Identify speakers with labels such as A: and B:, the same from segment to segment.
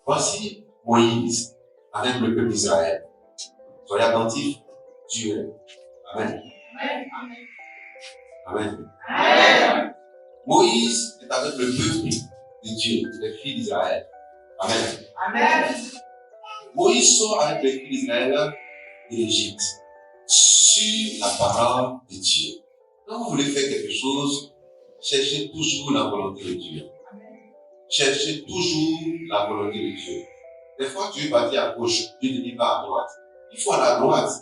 A: Voici Moïse avec le peuple d'Israël. Soyez attentifs, Dieu est. Amen. Amen. Amen. Moïse est avec le peuple de Dieu, les filles d'Israël. Amen. Amen. Moïse sort avec les filles d'Israël de l'Égypte sur la parole de Dieu. Quand vous voulez faire quelque chose, cherchez toujours la volonté de Dieu. Cherchez toujours la volonté de Dieu. Des fois, tu veux partir à gauche, Dieu te dit pas à droite. Il faut aller à droite.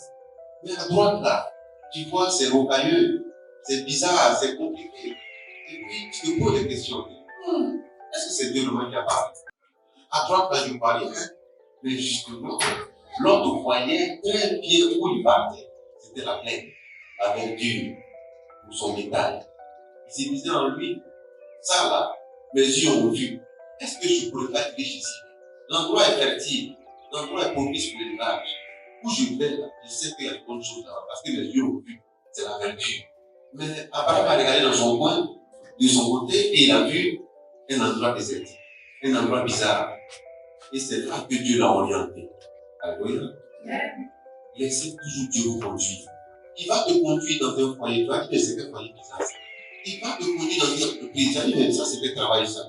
A: Mais à droite, là, tu vois, c'est rocailleux, c'est bizarre, c'est compliqué. Et puis, tu te poses des questions. Est-ce que c'est Dieu le qui a parlé? À droite, là, je ne vois rien. Mais justement, l'homme voyait très bien où il partait. C'était la plaine, la verdure, pour son bétail. Il se disait en lui, ça là, mes yeux ont vu. Est-ce que je pourrais pas être riche ici? L'endroit est fertile, l'endroit est propice pour l'élevage. Où je vais là, je sais qu'il y a de bonnes choses là-bas, parce que mes yeux ont vu, c'est la verdure. Mais Abraham a regardé dans son coin, de son côté, et il a vu un endroit désertique, un endroit bizarre. Et c'est là que Dieu l'a orienté. Alléluia. Laissez toujours Dieu vous conduire. Il va te conduire dans un foyer. Tu vas dire, mais c'est quel foyer bizarre ça? Il va te conduire dans une entreprise. Tu vas dire, mais ça, c'est quel travail ça?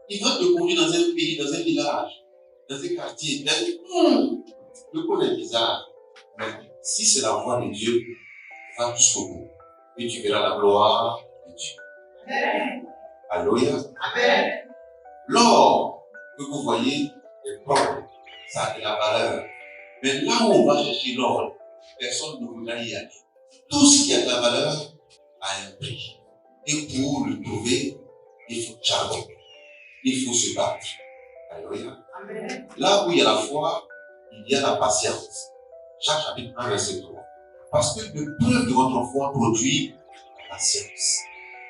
A: Il va te conduire dans un pays, dans un village, dans un quartier. Tu vas dire, le coin est bizarre. Mais si c'est la voie de Dieu, va jusqu'au bout. Et tu verras la gloire de Dieu. Alléluia. Amen. L'or que vous voyez est propre. Ça a de la valeur. Mais là où on va chercher l'or, personne ne voudra y aller. Tout ce qui a de la valeur a un prix. Et pour le trouver, il faut charbon. Il faut se battre. Alléluia. Amen. Là où il y a la foi, il y a la patience. Jacques chapitre 1, verset 3. Parce que le preuve de votre foi produit la patience.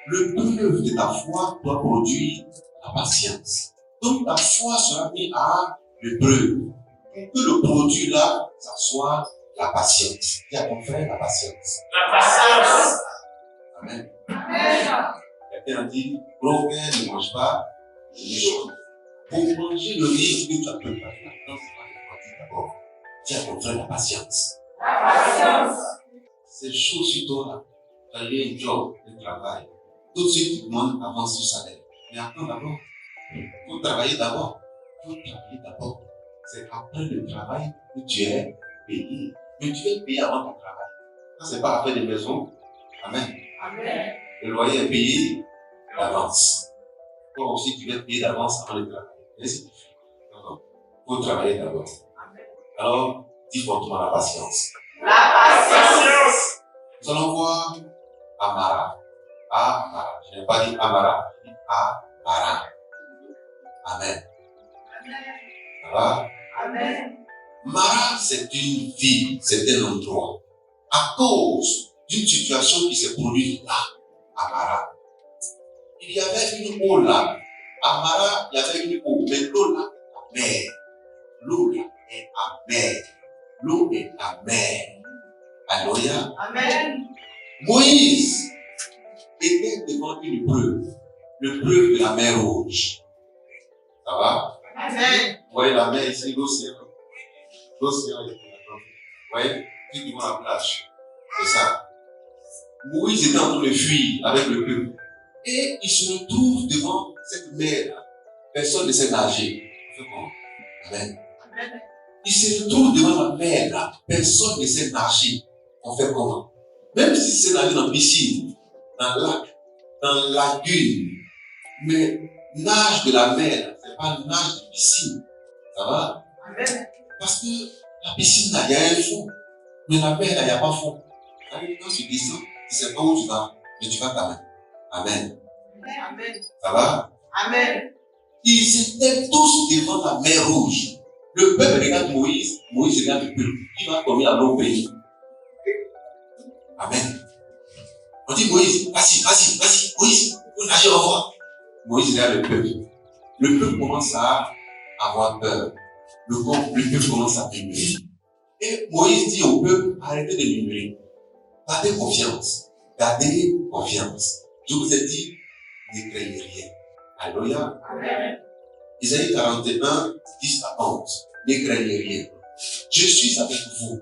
A: Le preuve de ta foi doit produire la patience. Donc ta foi sera mise à l'épreuve. Pour que le produit là, ça soit la patience. Dis à ton frère la patience. La patience. Amen. Amen. Quelqu'un a dit, gros cœur ne mange pas de méchant. Pour manger le riz que tu as préparé, maintenant c'est pas le produit d'abord. Dis à ton frère la patience. La patience. C'est chaud sur toi là. Tu as eu un job, un travail. Tout de suite tu demandes avance du salaire. Mais attends d'abord. Il faut travailler d'abord. C'est après le travail que tu es payé. Mais tu es payé avant ton travail. Ça, c'est pas après des maisons. Amen. Amen. Le loyer est payé d'avance. Toi aussi, tu vas être payé d'avance avant le travail. Et c'est difficile. Non. Il faut travailler d'abord. Amen. Alors, dis fortement la patience. La patience. Nous allons voir Amara. Amara. Je n'ai pas dit Amara. Je dis Amara. Amen. Ça va? Amen. Mara, c'est une ville, c'est un endroit. À cause d'une situation qui s'est produite là, à Mara. Il y avait une eau là. À Mara, il y avait une eau, mais l'eau là, la mer. L'eau là est amère. L'eau est amère. Alléluia. Amen. Moïse était devant une preuve. Le preuve de la mer Rouge. Ça va? Amen. Vous voyez la mer ici, l'océan. L'océan est là. Vous voyez? Tout devant la plage. C'est ça. Moïse était en train de fuir avec le peuple. Et il se retrouve devant cette mer. Personne ne sait nager. Amen. Amen. Il se retrouve devant la mer là. Personne ne sait nager. On fait comment? Même si c'est nager dans la piscine, dans le lac, dans la lagune, mais nage de la mer, c'est pas nage de piscine. Ça va? Amen. Parce que la piscine, là, il y a un fond. Mais la mer, là, il n'y a pas fond. Quand tu descends, tu ne sais pas où tu vas, mais tu vas quand même. Amen. Amen. Ça va? Amen. Ils étaient tous devant la mer Rouge. Le peuple regarde Moïse, Moïse regarde le peuple. Il va tomber à l'autre pays. Amen. On dit Moïse, vas-y, Moïse, pour nager, au revoir. Moïse regarde le peuple. Le peuple commence à avoir peur. Le peuple commence à murmurer. Et Moïse dit au peuple, arrêtez de murmurer. Gardez confiance. Gardez confiance. Je vous ai dit, ne craignez rien. Alléluia. Amen. Isaïe 41, 10 à 11. Ne craignez rien. Je suis avec vous.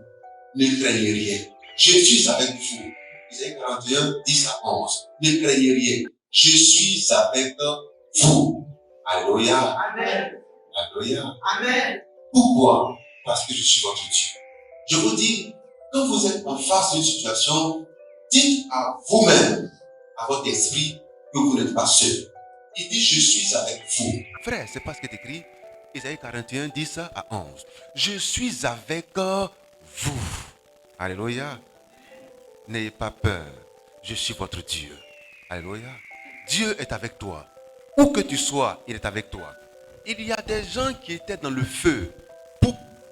A: Ne craignez rien. Je suis avec vous. Isaïe 41, 10 à 11. Ne craignez rien. Je suis avec vous. Alléluia. Amen. Alléluia. Amen. Pourquoi? Parce que je suis votre Dieu. Je vous dis, quand vous êtes en face d'une situation, dites à vous-même, à votre esprit, que vous n'êtes pas seul. Il dit, je suis avec vous. Frère, c'est pas ce qui est écrit. Isaïe 41, 10 à 11. Je suis avec vous. Alléluia. N'ayez pas peur. Je suis votre Dieu. Alléluia. Dieu est avec toi. Où que tu sois, il est avec toi. Il y a des gens qui étaient dans le feu.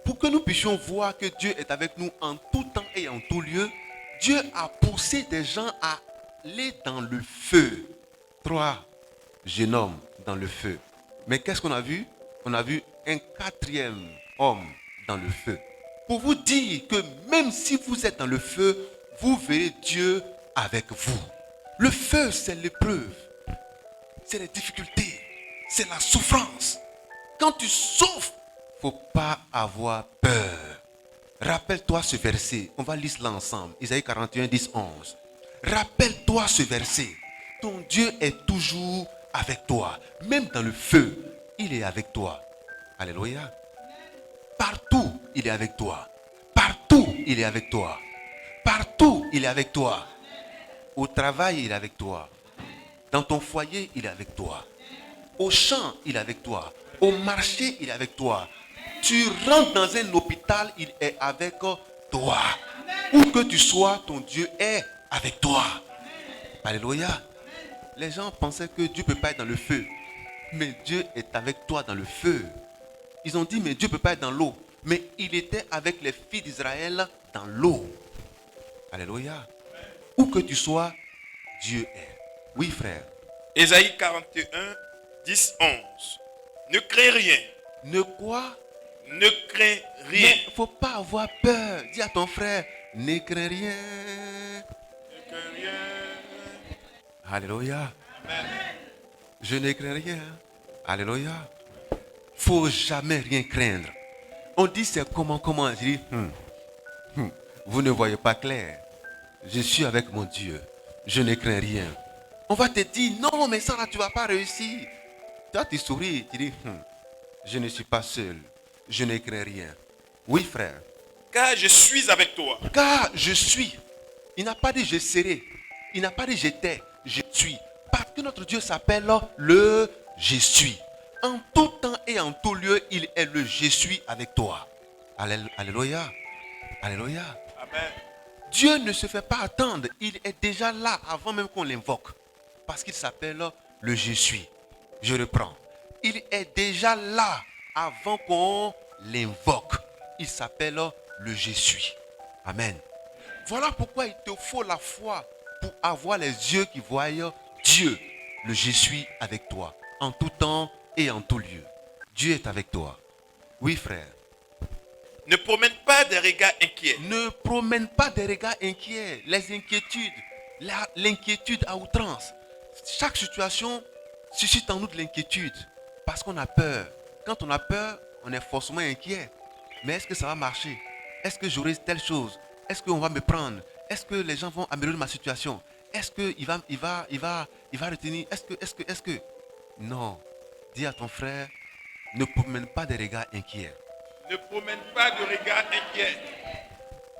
A: Pour que nous puissions voir que Dieu est avec nous en tout temps et en tout lieu, Dieu a poussé des gens à aller dans le feu. 3 jeunes hommes dans le feu. Mais qu'est-ce qu'on a vu? On a vu un 4e homme dans le feu. Pour vous dire que même si vous êtes dans le feu, vous verrez Dieu avec vous. Le feu, c'est l'épreuve. C'est les difficultés. C'est la souffrance. Quand tu souffres, il ne faut pas avoir peur. Rappelle-toi ce verset. On va lire cela ensemble. Isaïe 41, 10, 11. Rappelle-toi ce verset. Ton Dieu est toujours avec toi. Même dans le feu, il est avec toi. Alléluia. Partout, il est avec toi. Partout, il est avec toi. Partout, il est avec toi. Au travail, il est avec toi. Dans ton foyer, il est avec toi. Au champ, il est avec toi. Au marché, il est avec toi. Tu rentres dans un hôpital, il est avec toi. Où que tu sois, ton Dieu est avec toi. Alléluia. Les gens pensaient que Dieu ne peut pas être dans le feu. Mais Dieu est avec toi dans le feu. Ils ont dit, mais Dieu ne peut pas être dans l'eau. Mais il était avec les filles d'Israël dans l'eau. Alléluia. Où que tu sois, Dieu est. Oui, frère.
B: Ésaïe 41, 10, 11. Ne crains rien.
A: Ne quoi?
B: Ne crains rien.
A: Il ne faut pas avoir peur. Dis à ton frère, ne crains rien.
B: Ne crains rien.
A: Alléluia.
B: Amen.
A: Je ne crains rien. Alléluia. Faut jamais rien craindre. On dit c'est comment. Je dis, vous ne voyez pas clair. Je suis avec mon Dieu. Je ne crains rien. On va te dire, non, mais ça là, tu ne vas pas réussir. Toi, tu souris, tu dis, je ne suis pas seul. Je ne crains rien. Oui, frère.
B: Car je suis avec toi.
A: Car je suis. Il n'a pas dit je serai. Il n'a pas dit j'étais. Je suis. Parce que notre Dieu s'appelle le je suis. En tout temps et en tout lieu, il est le je suis avec toi. Alléluia. Alléluia.
B: Amen.
A: Dieu ne se fait pas attendre. Il est déjà là avant même qu'on l'invoque. Parce qu'il s'appelle le je suis. Je reprends. Il est déjà là avant qu'on l'invoque. Il s'appelle le je suis. Amen. Voilà pourquoi il te faut la foi pour avoir les yeux qui voient Dieu. Le je suis avec toi. En tout temps et en tout lieu. Dieu est avec toi. Oui, frère.
B: Ne promène pas des regards inquiets.
A: Ne promène pas des regards inquiets. Les inquiétudes. L'inquiétude à outrance. Chaque situation suscite en nous de l'inquiétude. Parce qu'on a peur. Quand on a peur, on est forcément inquiet. Mais est-ce que ça va marcher? Est-ce que j'aurai telle chose? Est-ce qu'on va me prendre? Est-ce que les gens vont améliorer ma situation? Est-ce qu'il va retenir? Est-ce que? Non. Dis à ton frère, ne promène pas des regards inquiets.
B: Ne promène pas de regards inquiets.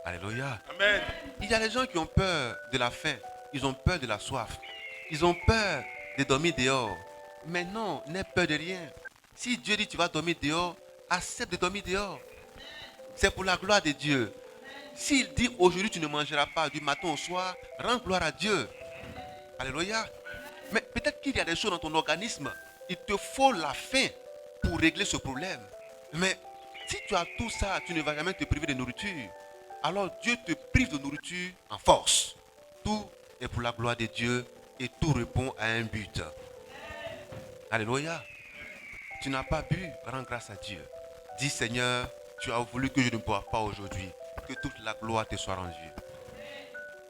A: Alléluia.
B: Amen.
A: Il y a des gens qui ont peur de la faim. Ils ont peur de la soif. Ils ont peur de dormir dehors. Mais non, n'aie peur de rien. Si Dieu dit tu vas dormir dehors, accepte de dormir dehors. C'est pour la gloire de Dieu. S'il dit aujourd'hui tu ne mangeras pas du matin au soir, rends gloire à Dieu. Alléluia. Mais peut-être qu'il y a des choses dans ton organisme. Il te faut la faim pour régler ce problème. Mais si tu as tout ça, tu ne vas jamais te priver de nourriture. Alors Dieu te prive de nourriture en force. Tout est pour la gloire de Dieu et tout répond à un but. Alléluia. Tu n'as pas bu, rends grâce à Dieu. Dis Seigneur, tu as voulu que je ne boive pas aujourd'hui. Que toute la gloire te soit rendue.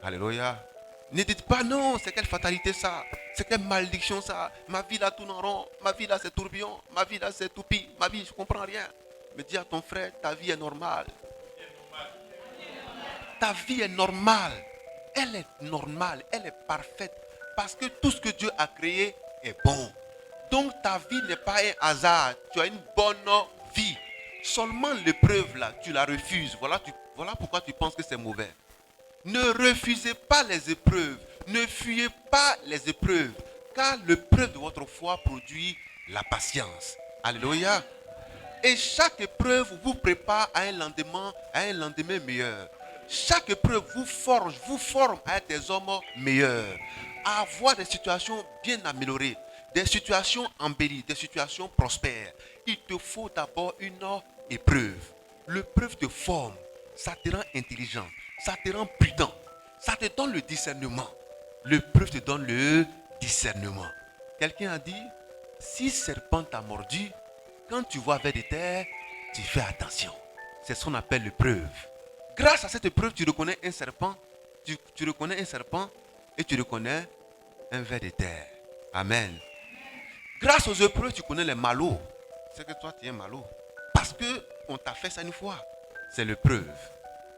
A: Alléluia.
C: Ne dites pas non, c'est quelle fatalité ça, c'est quelle malédiction ça, ma vie là tourne en rond, ma vie là c'est tourbillon, ma vie là c'est toupie, ma vie je comprends rien. Mais dis à ton frère, ta vie est normale. Ta vie est normale. Elle est normale, elle est parfaite. Parce que tout ce que Dieu a créé est bon. Donc ta vie n'est pas un hasard. Tu as une bonne vie. Seulement l'épreuve là, tu la refuses. Voilà pourquoi tu penses que c'est mauvais. Ne refusez pas les épreuves. Ne fuyez pas les épreuves. Car l'épreuve de votre foi produit la patience. Alléluia. Et chaque épreuve vous prépare à un lendemain meilleur. Chaque épreuve vous forme à être des hommes meilleurs. À avoir des situations bien améliorées, des situations embellies, des situations prospères. Il te faut d'abord une épreuve. L'épreuve te forme, ça te rend intelligent, ça te rend prudent, ça te donne le discernement. L'épreuve te donne le discernement. Quelqu'un a dit, si serpent t'a mordu, quand tu vois vers des terres, tu fais attention. C'est ce qu'on appelle l'épreuve. Grâce à cette épreuve, tu reconnais un serpent, tu reconnais un serpent et tu reconnais un ver de terre. Amen. Grâce aux épreuves, tu connais les malots. C'est que toi, tu es un malot. Parce qu'on t'a fait ça une fois. C'est l'épreuve.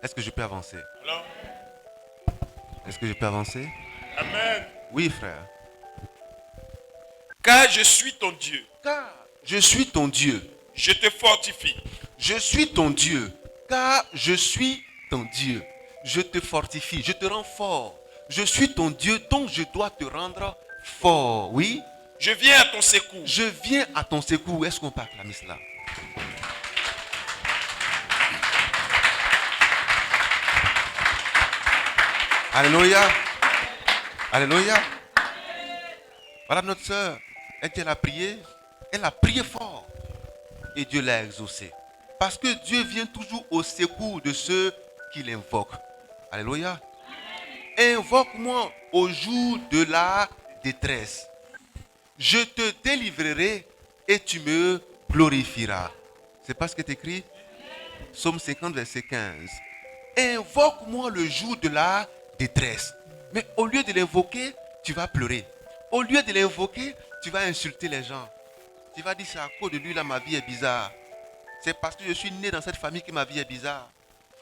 C: Est-ce que je peux avancer?
B: Alors,
C: Est-ce que je peux avancer?
B: Amen.
C: Oui, frère.
B: Car je suis ton Dieu.
C: Car je suis ton Dieu.
B: Je te fortifie.
C: Je suis ton Dieu. Car je suis ton Dieu. Je te fortifie. Je te rends fort. Je suis ton Dieu, donc je dois te rendre fort. Oui?
B: Je viens à ton secours.
C: Je viens à ton secours. Est-ce qu'on peut acclamer cela? Alléluia. Alléluia. Voilà notre soeur. Elle a prié. Elle a prié fort. Et Dieu l'a exaucé. Parce que Dieu vient toujours au secours de ceux qui l'invoquent. Alléluia. Invoque-moi au jour de la détresse. Je te délivrerai et tu me glorifieras. C'est pas ce qui est écrit? Psaume 50, verset 15. Invoque-moi le jour de la détresse. Mais au lieu de l'invoquer, tu vas pleurer. Au lieu de l'invoquer, tu vas insulter les gens. Tu vas dire, c'est à cause de lui, là, ma vie est bizarre. C'est parce que je suis né dans cette famille que ma vie est bizarre.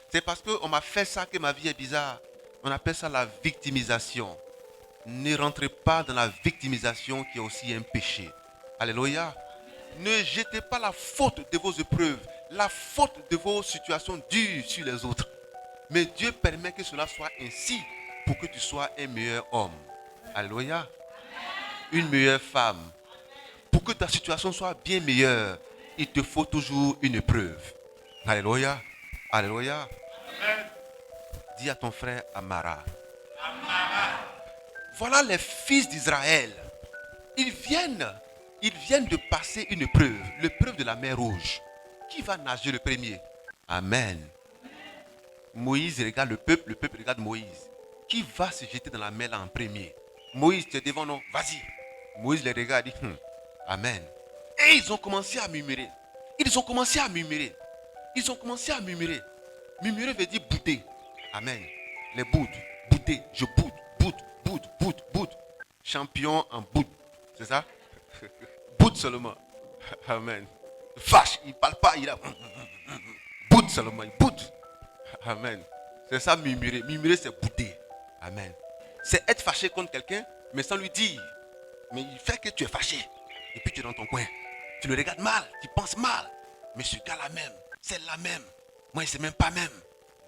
C: C'est parce qu'on m'a fait ça que ma vie est bizarre. On appelle ça la victimisation. Ne rentrez pas dans la victimisation qui est aussi un péché. Alléluia. Ne jetez pas la faute de vos épreuves, la faute de vos situations dures sur les autres. Mais Dieu permet que cela soit ainsi pour que tu sois un meilleur homme. Alléluia. Une meilleure femme. Pour que ta situation soit bien meilleure, il te faut toujours une épreuve. Alléluia. Alléluia.
B: Amen.
C: Dis à ton frère Amara. Voilà les fils d'Israël. Ils viennent de passer une épreuve, l'épreuve de la mer Rouge. Qui va nager le premier? Amen. Moïse regarde le peuple regarde Moïse. Qui va se jeter dans la mer là en premier? Moïse, tu es devant nous, vas-y. Moïse les regarde et dit, Amen. Et ils ont commencé à murmurer. Murmurer veut dire bouder. Amen. Les boudes, bouder, je boude. Champion en boude. C'est ça? Boude seulement. Amen. Vache, il ne parle pas, il a boude seulement, il boude. Amen. C'est ça murmurer. Murmurer, c'est bouder. Amen. C'est être fâché contre quelqu'un, mais sans lui dire. Mais il fait que tu es fâché. Et puis tu es dans ton coin. Tu le regardes mal, tu penses mal. Mais ce gars-là même, c'est la même. Moi, il ne sait même pas même.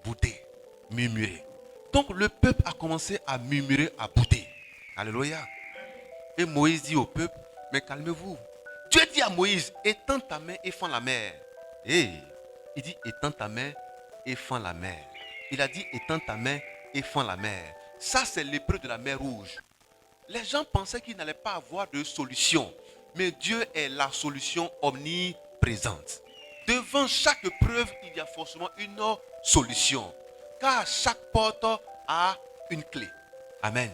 C: Bouder, murmurer. Donc le peuple a commencé à murmurer, à bouder. Alléluia. Et Moïse dit au peuple, mais calmez-vous. Dieu dit à Moïse, étends ta main et fends la mer. Et il dit, étends ta main et fends la mer. Il a dit, étends ta main et fends la mer. Ça, c'est l'épreuve de la mer Rouge. Les gens pensaient qu'il n'allait pas avoir de solution. Mais Dieu est la solution omniprésente. Devant chaque épreuve, il y a forcément une solution. Car chaque porte a une clé. Amen.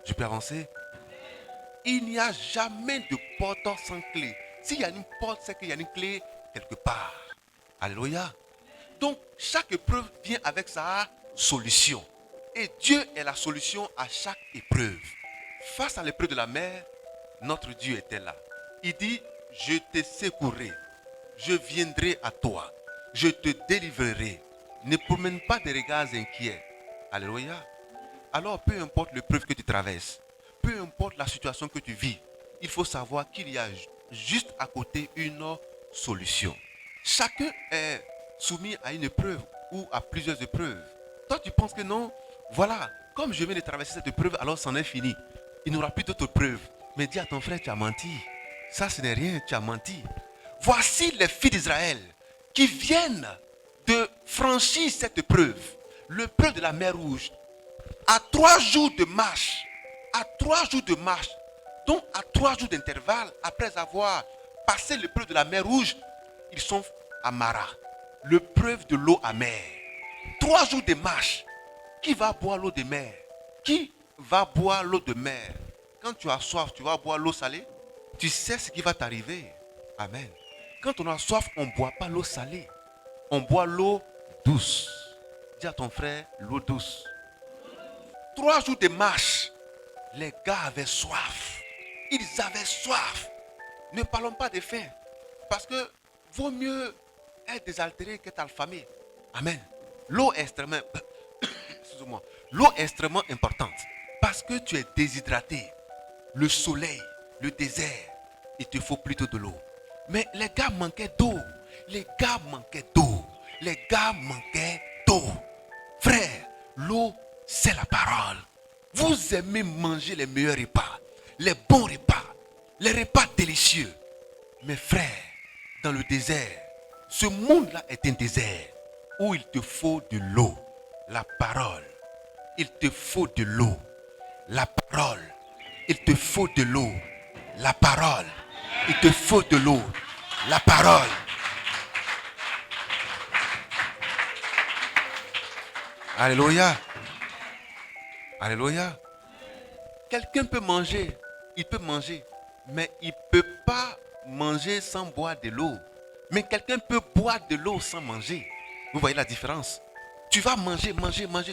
C: Je peux avancer? Il n'y a jamais de porte sans clé. S'il y a une porte, c'est qu'il y a une clé quelque part. Alléluia. Donc, chaque épreuve vient avec sa solution. Et Dieu est la solution à chaque épreuve. Face à l'épreuve de la mer, notre Dieu était là. Il dit, je te secouerai, je viendrai à toi, je te délivrerai. Ne promène pas des regards inquiets. Alléluia. Alors, peu importe l'épreuve que tu traverses, peu importe la situation que tu vis, il faut savoir qu'il y a juste à côté une solution. Chacun est soumis à une épreuve ou à plusieurs épreuves. Toi, tu penses que non, voilà, comme je viens de traverser cette épreuve, alors c'en est fini. Il n'y aura plus d'autres preuves. Mais dis à ton frère, tu as menti. Ça, ce n'est rien, tu as menti. Voici les filles d'Israël qui viennent de franchir cette épreuve, l'épreuve de la mer Rouge. À 3 jours de marche, donc à 3 jours d'intervalle, après avoir passé l'épreuve de la mer Rouge, ils sont à Mara, l'épreuve de l'eau amère. 3 jours de marche. Qui va boire l'eau de mer? Qui va boire l'eau de mer? Quand tu as soif, tu vas boire l'eau salée? Tu sais ce qui va t'arriver. Amen. Quand on a soif, on ne boit pas l'eau salée. On boit l'eau douce. Dis à ton frère, l'eau douce. 3 jours de marche, les gars avaient soif. Ils avaient soif. Ne parlons pas de faim. Parce que vaut mieux être désaltéré qu'être affamé. Amen. L'eau est extrêmement, excusez-moi, l'eau est extrêmement importante. Parce que tu es déshydraté. Le soleil, le désert, il te faut plutôt de l'eau. Mais les gars manquaient d'eau. Les gars manquaient d'eau. Les gars manquaient d'eau. Frère, l'eau, c'est la parole. Vous aimez manger les meilleurs repas, les bons repas, les repas délicieux. Mais frère, dans le désert, ce monde-là est un désert où il te faut de l'eau, la parole. Il te faut de l'eau, la parole. Il te faut de l'eau, la parole. Il te faut de l'eau, la parole. Alléluia. Alléluia. Quelqu'un peut manger, mais il ne peut pas manger sans boire de l'eau. Mais quelqu'un peut boire de l'eau sans manger. Vous voyez la différence? Tu vas manger,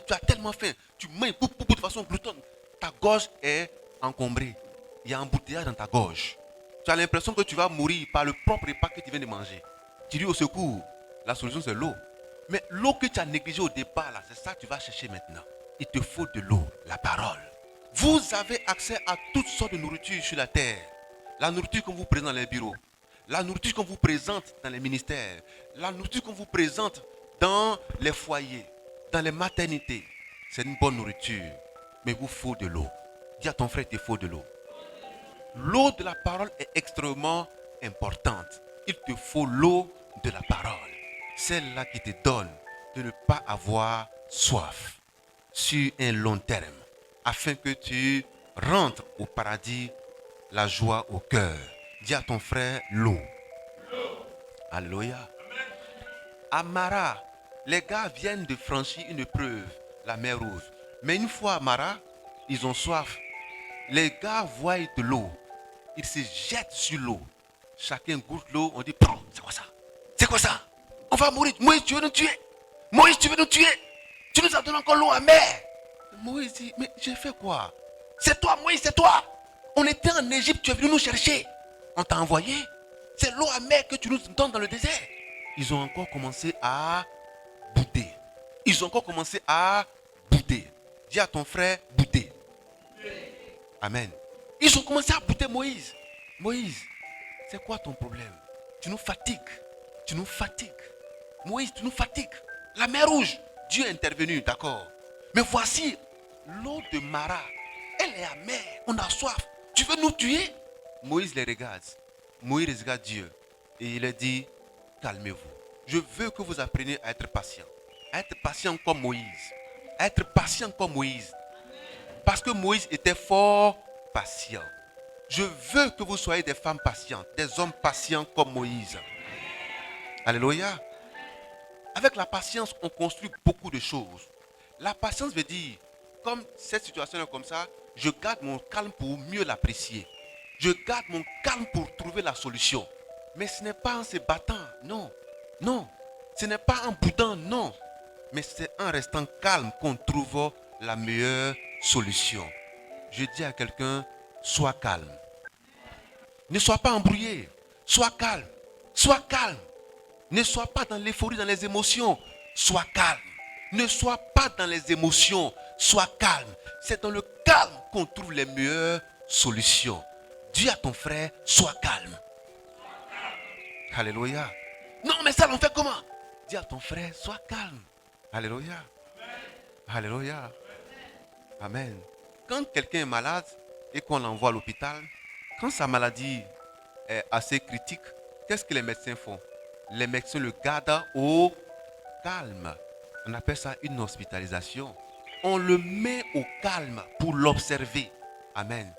C: tu as tellement faim. Tu manges de façon gloutonne. Ta gorge est encombrée. Il y a un embouteillage dans ta gorge. Tu as l'impression que tu vas mourir par le propre repas que tu viens de manger. Tu dis au secours, la solution c'est l'eau. Mais l'eau que tu as négligée au départ, là, c'est ça que tu vas chercher maintenant. Il te faut de l'eau, la parole. Vous avez accès à toutes sortes de nourriture sur la terre. La nourriture qu'on vous présente dans les bureaux. La nourriture qu'on vous présente dans les ministères. La nourriture qu'on vous présente dans les foyers, dans les maternités. C'est une bonne nourriture. Mais il vous faut de l'eau. Dis à ton frère, il te faut de l'eau. L'eau de la parole est extrêmement importante. Il te faut l'eau de la parole. Celle-là qui te donne de ne pas avoir soif sur un long terme, afin que tu rentres au paradis, la joie au cœur. Dis à ton frère l'eau. Alléluia. À Mara, les gars viennent de franchir une épreuve, la mer Rouge. Mais une fois à Mara, ils ont soif. Les gars voient de l'eau. Ils se jettent sur l'eau. Chacun goûte l'eau. On dit, prends, c'est quoi ça? C'est quoi ça? On va mourir. Moïse, tu veux nous tuer? Moïse, tu veux nous tuer? Tu nous as donné encore l'eau amère. Moïse dit, mais j'ai fait quoi? C'est toi, Moïse, c'est toi. On était en Égypte, tu es venu nous chercher. On t'a envoyé. C'est l'eau amère que tu nous donnes dans le désert. Ils ont encore commencé à bouder. Dis à ton frère, bouder. Amen. Ils ont commencé à bouder Moïse. Moïse, c'est quoi ton problème? Tu nous fatigues. Moïse, tu nous fatigues. La mer Rouge, Dieu est intervenu, d'accord. Mais voici, l'eau de Mara, elle est amère. On a soif. Tu veux nous tuer? Moïse les regarde. Moïse regarde Dieu. Et il a dit, calmez-vous. Je veux que vous appreniez à être patient. À être patient comme Moïse. Parce que Moïse était fort patient. Je veux que vous soyez des femmes patientes, des hommes patients comme Moïse. Alléluia. Avec la patience, on construit beaucoup de choses. La patience veut dire, comme cette situation est comme ça, je garde mon calme pour mieux l'apprécier. Je garde mon calme pour trouver la solution. Mais ce n'est pas en se battant, non. Ce n'est pas en boudant, non. Mais c'est en restant calme qu'on trouve la meilleure solution. Je dis à quelqu'un, sois calme. Ne sois pas embrouillé. Sois calme. Sois calme. Ne sois pas dans l'euphorie, dans les émotions. Sois calme. Ne sois pas dans les émotions. Sois calme. C'est dans le calme qu'on trouve les meilleures solutions. Dis à ton frère, sois calme. Alléluia. Non, mais ça, l'on fait comment? Dis à ton frère, sois calme. Alléluia. Alléluia. Amen. Quand quelqu'un est malade et qu'on l'envoie à l'hôpital, quand sa maladie est assez critique, qu'est-ce que les médecins font? Les médecins le gardent au calme. On appelle ça une hospitalisation. On le met au calme pour l'observer. Amen.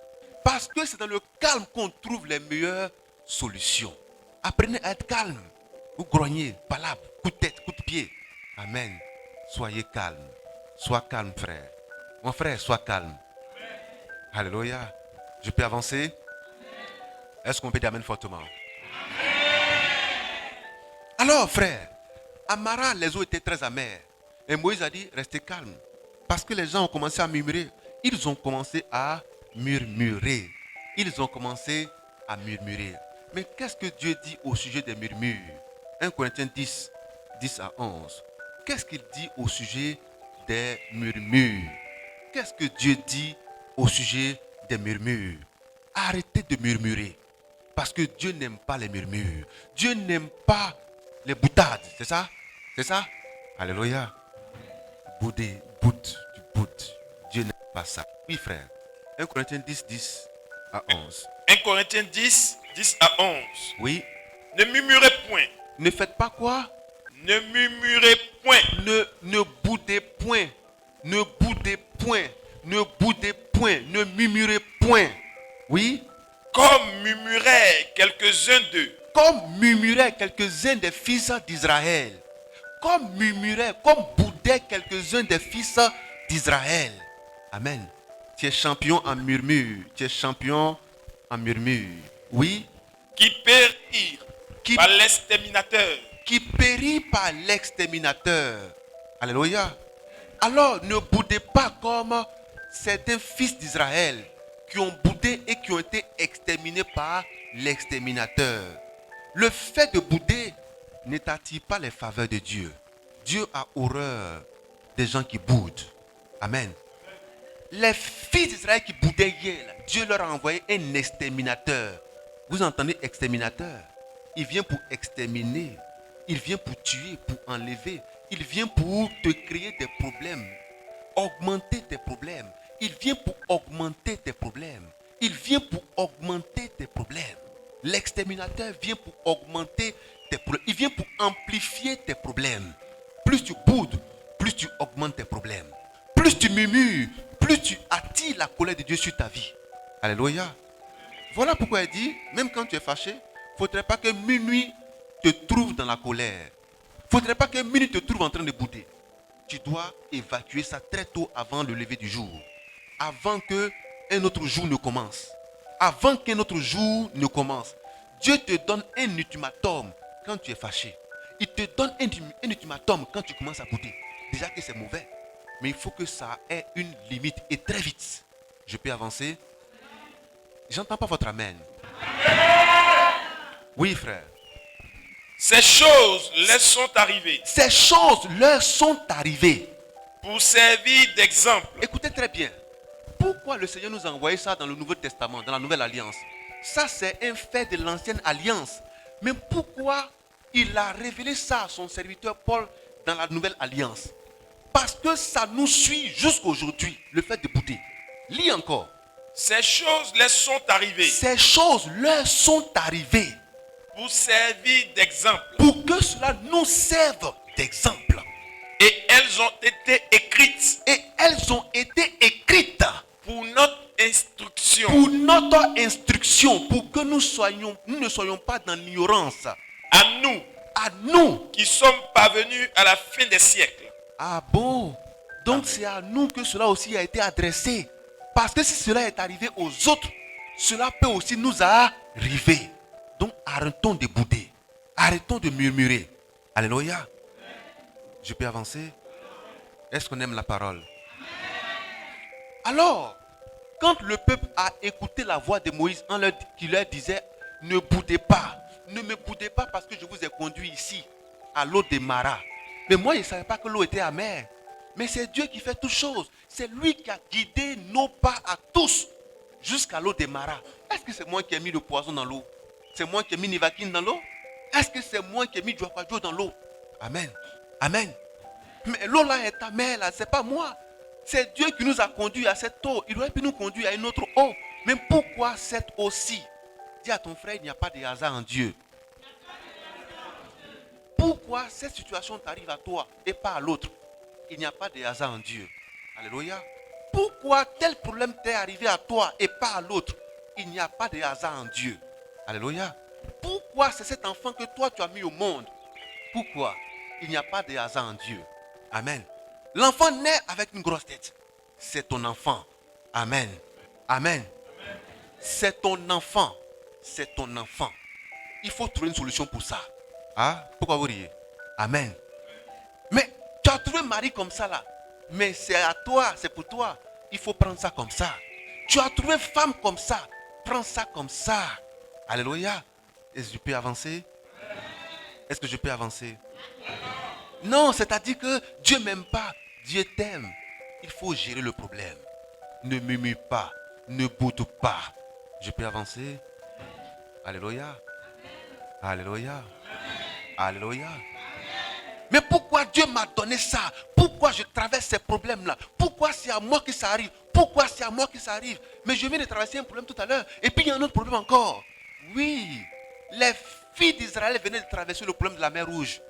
C: Parce que c'est dans le calme qu'on trouve les meilleures solutions. Apprenez à être calme. Vous grognez, palabre, coup de tête, coup de pied. Amen. Soyez calme. Sois calme, frère. Mon frère, sois calme. Alléluia. Je peux avancer? Est-ce qu'on peut dire amen fortement? Alors, frère, à Mara, les eaux étaient très amères. Et Moïse a dit, restez calme. Parce que les gens ont commencé à murmurer. Ils ont commencé à murmurer. Ils ont commencé à murmurer. Mais qu'est-ce que Dieu dit au sujet des murmures? 1 Corinthiens 10, 10 à 11. Qu'est-ce qu'il dit au sujet des murmures? Qu'est-ce que Dieu dit au sujet des murmures? Arrêtez de murmurer. Parce que Dieu n'aime pas les murmures. Dieu n'aime pas les boutades. C'est ça? C'est ça? Alléluia. Bouder, tu boudes. Dieu n'aime pas ça. Oui, frère. 1 Corinthiens 10, 10 à 11.
B: 1 Corinthiens 10, 10 à 11.
C: Oui.
B: Ne murmurez point.
C: Ne faites pas quoi?
B: Ne murmurez point.
C: Ne boudez point. Ne boudez point. Ne boudez point. Ne murmurez point. Oui.
B: Comme murmuraient quelques-uns d'eux.
C: Comme murmuraient quelques-uns des fils d'Israël. Comme murmuraient, comme boudaient quelques-uns des fils d'Israël. Amen. Tu es champion en murmure. Tu es champion en murmure. Oui.
B: Qui périrent par l'exterminateur.
C: Qui périt par l'exterminateur. Alléluia. Alors ne boudez pas comme certains fils d'Israël qui ont boudé et qui ont été exterminés par l'exterminateur. Le fait de bouder ne t'attire pas les faveurs de Dieu. Dieu a horreur des gens qui boudent. Amen. Les fils d'Israël qui boudaient hier, Dieu leur a envoyé un exterminateur. Vous entendez exterminateur? Il vient pour exterminer. Il vient pour tuer, pour enlever. Il vient pour te créer des problèmes. Augmenter tes problèmes. Il vient pour augmenter tes problèmes. Il vient pour augmenter tes problèmes. L'exterminateur vient pour augmenter tes problèmes. Il vient pour amplifier tes problèmes. Plus tu boudes, plus tu augmentes tes problèmes. Plus tu murmures, plus tu attires la colère de Dieu sur ta vie. Alléluia. Voilà pourquoi il dit, même quand tu es fâché, il ne faudrait pas que minuit te trouve dans la colère. Il ne faudrait pas que minuit te trouve en train de bouder. Tu dois évacuer ça très tôt avant le lever du jour. Avant qu'un autre jour ne commence. Avant qu'un autre jour ne commence. Dieu te donne un ultimatum quand tu es fâché. Il te donne un ultimatum quand tu commences à bouder. Déjà que c'est mauvais. Mais il faut que ça ait une limite et très vite. Je peux avancer? J'entends pas votre amen. Oui, frère.
B: Ces choses leur sont arrivées.
C: Ces choses leur sont arrivées.
B: Pour servir d'exemple.
C: Écoutez très bien. Pourquoi le Seigneur nous a envoyé ça dans le Nouveau Testament, dans la Nouvelle Alliance? Ça, c'est un fait de l'Ancienne Alliance. Mais pourquoi il a révélé ça à son serviteur Paul dans la Nouvelle Alliance? Parce que ça nous suit jusqu'aujourd'hui, le fait de bouder. Lis encore.
B: Ces choses leur sont arrivées.
C: Ces choses leur sont arrivées.
B: Pour servir d'exemple.
C: Pour que cela nous serve d'exemple.
B: Et elles ont été écrites.
C: Et elles ont été écrites.
B: Pour notre instruction.
C: Pour notre instruction. Pour que nous ne soyons pas dans l'ignorance.
B: À nous.
C: À nous.
B: Qui sommes parvenus à la fin des siècles.
C: Ah bon? Donc
B: Amen.
C: C'est à nous que cela aussi a été adressé. Parce que si cela est arrivé aux autres, cela peut aussi nous arriver. Donc arrêtons de bouder. Arrêtons de murmurer. Alléluia. Je peux avancer? Est-ce qu'on aime la parole? Alors, quand le peuple a écouté la voix de Moïse qui leur disait, ne boudez pas, ne me boudez pas parce que je vous ai conduit ici, à l'eau de Mara. Mais moi, je ne savais pas que l'eau était amère. Mais c'est Dieu qui fait toutes choses. C'est lui qui a guidé nos pas à tous jusqu'à l'eau de Mara. Est-ce que c'est moi qui ai mis le poison dans l'eau? C'est moi qui ai mis Nivakin dans l'eau? Est-ce que c'est moi qui ai mis Djoakwadjo dans l'eau? Amen. Amen. Mais l'eau là est amère, là, c'est pas moi. C'est Dieu qui nous a conduits à cette eau. Il aurait pu nous conduire à une autre eau. Mais pourquoi cette eau-ci? Dis à ton frère, il n'y a pas de hasard en Dieu. Pourquoi cette situation t'arrive à toi et pas à l'autre? Il n'y a pas de hasard en Dieu. Alléluia. Pourquoi tel problème t'est arrivé à toi et pas à l'autre? Il n'y a pas de hasard en Dieu. Alléluia. Pourquoi c'est cet enfant que toi tu as mis au monde? Pourquoi? Il n'y a pas de hasard en Dieu. Amen. L'enfant naît avec une grosse tête. C'est ton enfant. Amen. Amen. C'est ton enfant. C'est ton enfant. Il faut trouver une solution pour ça. Ah, pourquoi vous riez? Amen. Mais tu as trouvé mari comme ça là. Mais c'est à toi, c'est pour toi. Il faut prendre ça comme ça. Tu as trouvé femme comme ça. Prends ça comme ça. Alléluia. Est-ce que je peux avancer? Est-ce que je peux avancer? Non, c'est-à-dire que Dieu ne m'aime pas. Dieu t'aime. Il faut gérer le problème. Ne murmure pas. Ne boude pas. Je peux avancer? Alléluia. Alléluia. Alléluia. Mais pourquoi Dieu m'a donné ça? Pourquoi je traverse ces problèmes-là? Pourquoi c'est à moi que ça arrive? Pourquoi c'est à moi que ça arrive? Mais je viens de traverser un problème tout à l'heure. Et puis il y a un autre problème encore. Oui, les filles d'Israël venaient de traverser le problème de la mer Rouge.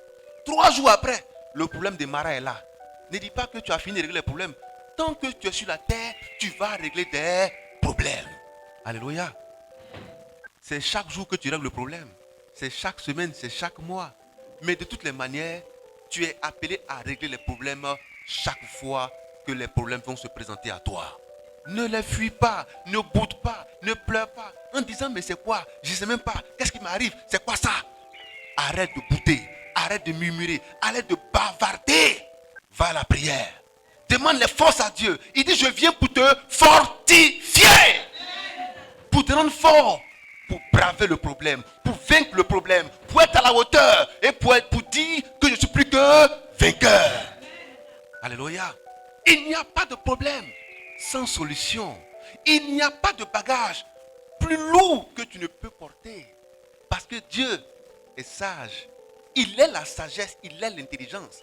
C: 3 jours après, le problème de Mara est là. Ne dis pas que tu as fini de régler les problèmes. Tant que tu es sur la terre, tu vas régler des problèmes. Alléluia. C'est chaque jour que tu règles le problème. C'est chaque semaine, c'est chaque mois. Mais de toutes les manières, tu es appelé à régler les problèmes chaque fois que les problèmes vont se présenter à toi. Ne les fuis pas, ne boude pas, ne pleure pas. En disant, mais c'est quoi? Je ne sais même pas. Qu'est-ce qui m'arrive? C'est quoi ça? Arrête de bouder, arrête de murmurer, arrête de bavarder. Va à la prière. Demande les forces à Dieu. Il dit, je viens pour te fortifier. Pour te rendre fort. Pour braver le problème, pour vaincre le problème, pour être à la hauteur et pour dire que je suis plus que vainqueur. Alléluia. Il n'y a pas de problème sans solution. Il n'y a pas de bagage plus lourd que tu ne peux porter. Parce que Dieu est sage. Il est la sagesse, il est l'intelligence.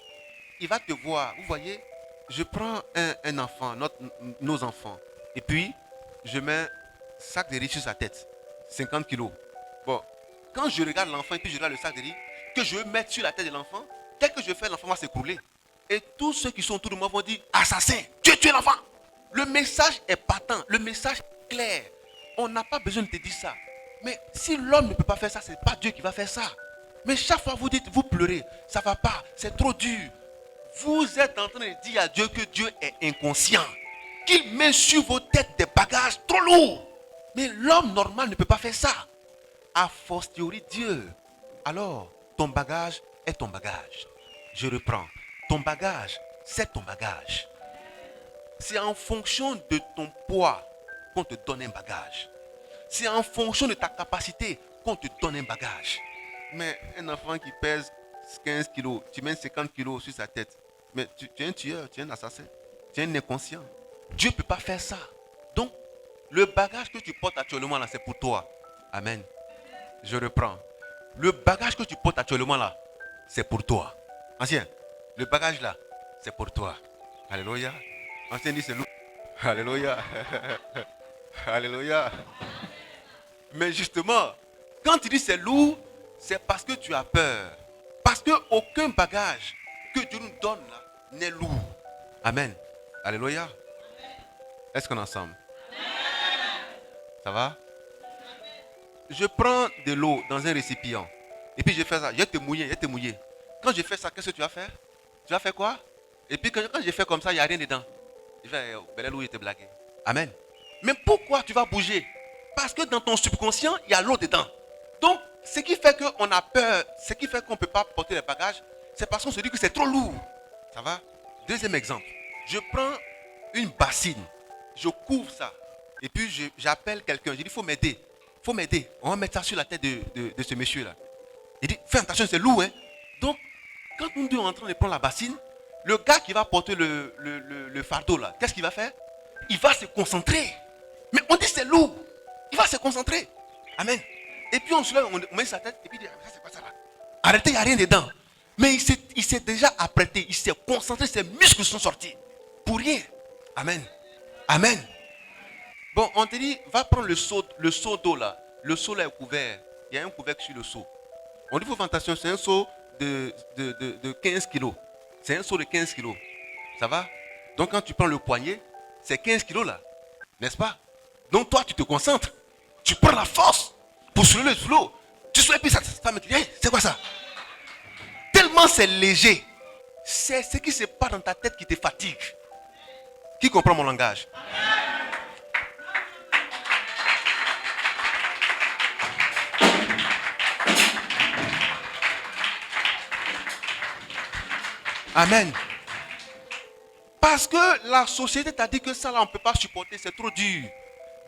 C: Il va te voir. Vous voyez, je prends un enfant, nos enfants, et puis je mets un sac de riz sur sa tête. 50 kilos. Bon, quand je regarde l'enfant et puis je regarde le sac de riz, que je veux mettre sur la tête de l'enfant, dès que je fais, l'enfant va s'écrouler. Et tous ceux qui sont autour de moi vont dire, assassin, tu as tué l'enfant. Le message est patent, le message est clair. On n'a pas besoin de te dire ça. Mais si l'homme ne peut pas faire ça, ce n'est pas Dieu qui va faire ça. Mais chaque fois vous dites, vous pleurez, ça ne va pas, c'est trop dur. Vous êtes en train de dire à Dieu que Dieu est inconscient. Qu'il met sur vos têtes des bagages trop lourds. Mais l'homme normal ne peut pas faire ça. A fortiori Dieu. Alors, ton bagage est ton bagage. Je reprends. Ton bagage, c'est ton bagage. C'est en fonction de ton poids qu'on te donne un bagage. C'est en fonction de ta capacité qu'on te donne un bagage. Mais un enfant qui pèse 15 kilos, tu mets 50 kilos sur sa tête. Mais tu es un tueur, tu es un assassin, tu es un inconscient. Dieu ne peut pas faire ça. Donc, le bagage que tu portes actuellement là, c'est pour toi. Amen. Je reprends. Le bagage que tu portes actuellement là, c'est pour toi. Ancien, le bagage là, c'est pour toi. Alléluia. Ancien dit c'est lourd. Alléluia. Alléluia. Mais justement, quand tu dis c'est lourd, c'est parce que tu as peur. Parce qu'aucun bagage que Dieu nous donne là n'est lourd. Amen. Alléluia. Est-ce qu'on est ensemble? Ça va? Je prends de l'eau dans un récipient. Et puis je fais ça. Je vais te mouiller. Quand je fais ça, qu'est-ce que tu vas faire? Tu vas faire quoi? Et puis quand je fais comme ça, il n'y a rien dedans. Je vais Belelou, il te blaguer. Amen. Mais pourquoi tu vas bouger? Parce que dans ton subconscient, il y a l'eau dedans. Donc, ce qui fait qu'on a peur, ce qui fait qu'on ne peut pas porter les bagages, c'est parce qu'on se dit que c'est trop lourd. Ça va? Deuxième exemple. Je prends une bassine je couvre ça. Et puis j'appelle quelqu'un. Je dis, il faut m'aider. Il faut m'aider. On va mettre ça sur la tête de ce monsieur-là. Il dit, fais attention, c'est lourd. Hein? Donc, quand nous deux on est en train de prendre la bassine, le gars qui va porter le fardeau là, qu'est-ce qu'il va faire? Il va se concentrer. Mais on dit c'est lourd. Il va se concentrer. Amen. Et puis on se lève, on met sa tête et puis il dit, ça c'est pas ça là. Arrêtez, il n'y a rien dedans. Mais il s'est déjà apprêté, il s'est concentré, ses muscles sont sortis. Pour rien. Amen. Amen. Bon, on te dit, va prendre le seau d'eau là. Le seau là est couvert. Il y a un couvercle sur le seau. On dit, il faut faire attention, c'est un seau de 15 kilos. C'est un seau de 15 kilos. Ça va? Donc quand tu prends le poignet, c'est 15 kilos là. N'est-ce pas? Donc toi, tu te concentres. Tu prends la force pour soulever le flot. Tu soulèves, puis ça me dit, hey, c'est quoi ça? Tellement c'est léger. C'est ce qui se passe dans ta tête qui te fatigue. Qui comprend mon langage? Amen. Parce que la société t'a dit que ça là on ne peut pas supporter, c'est trop dur.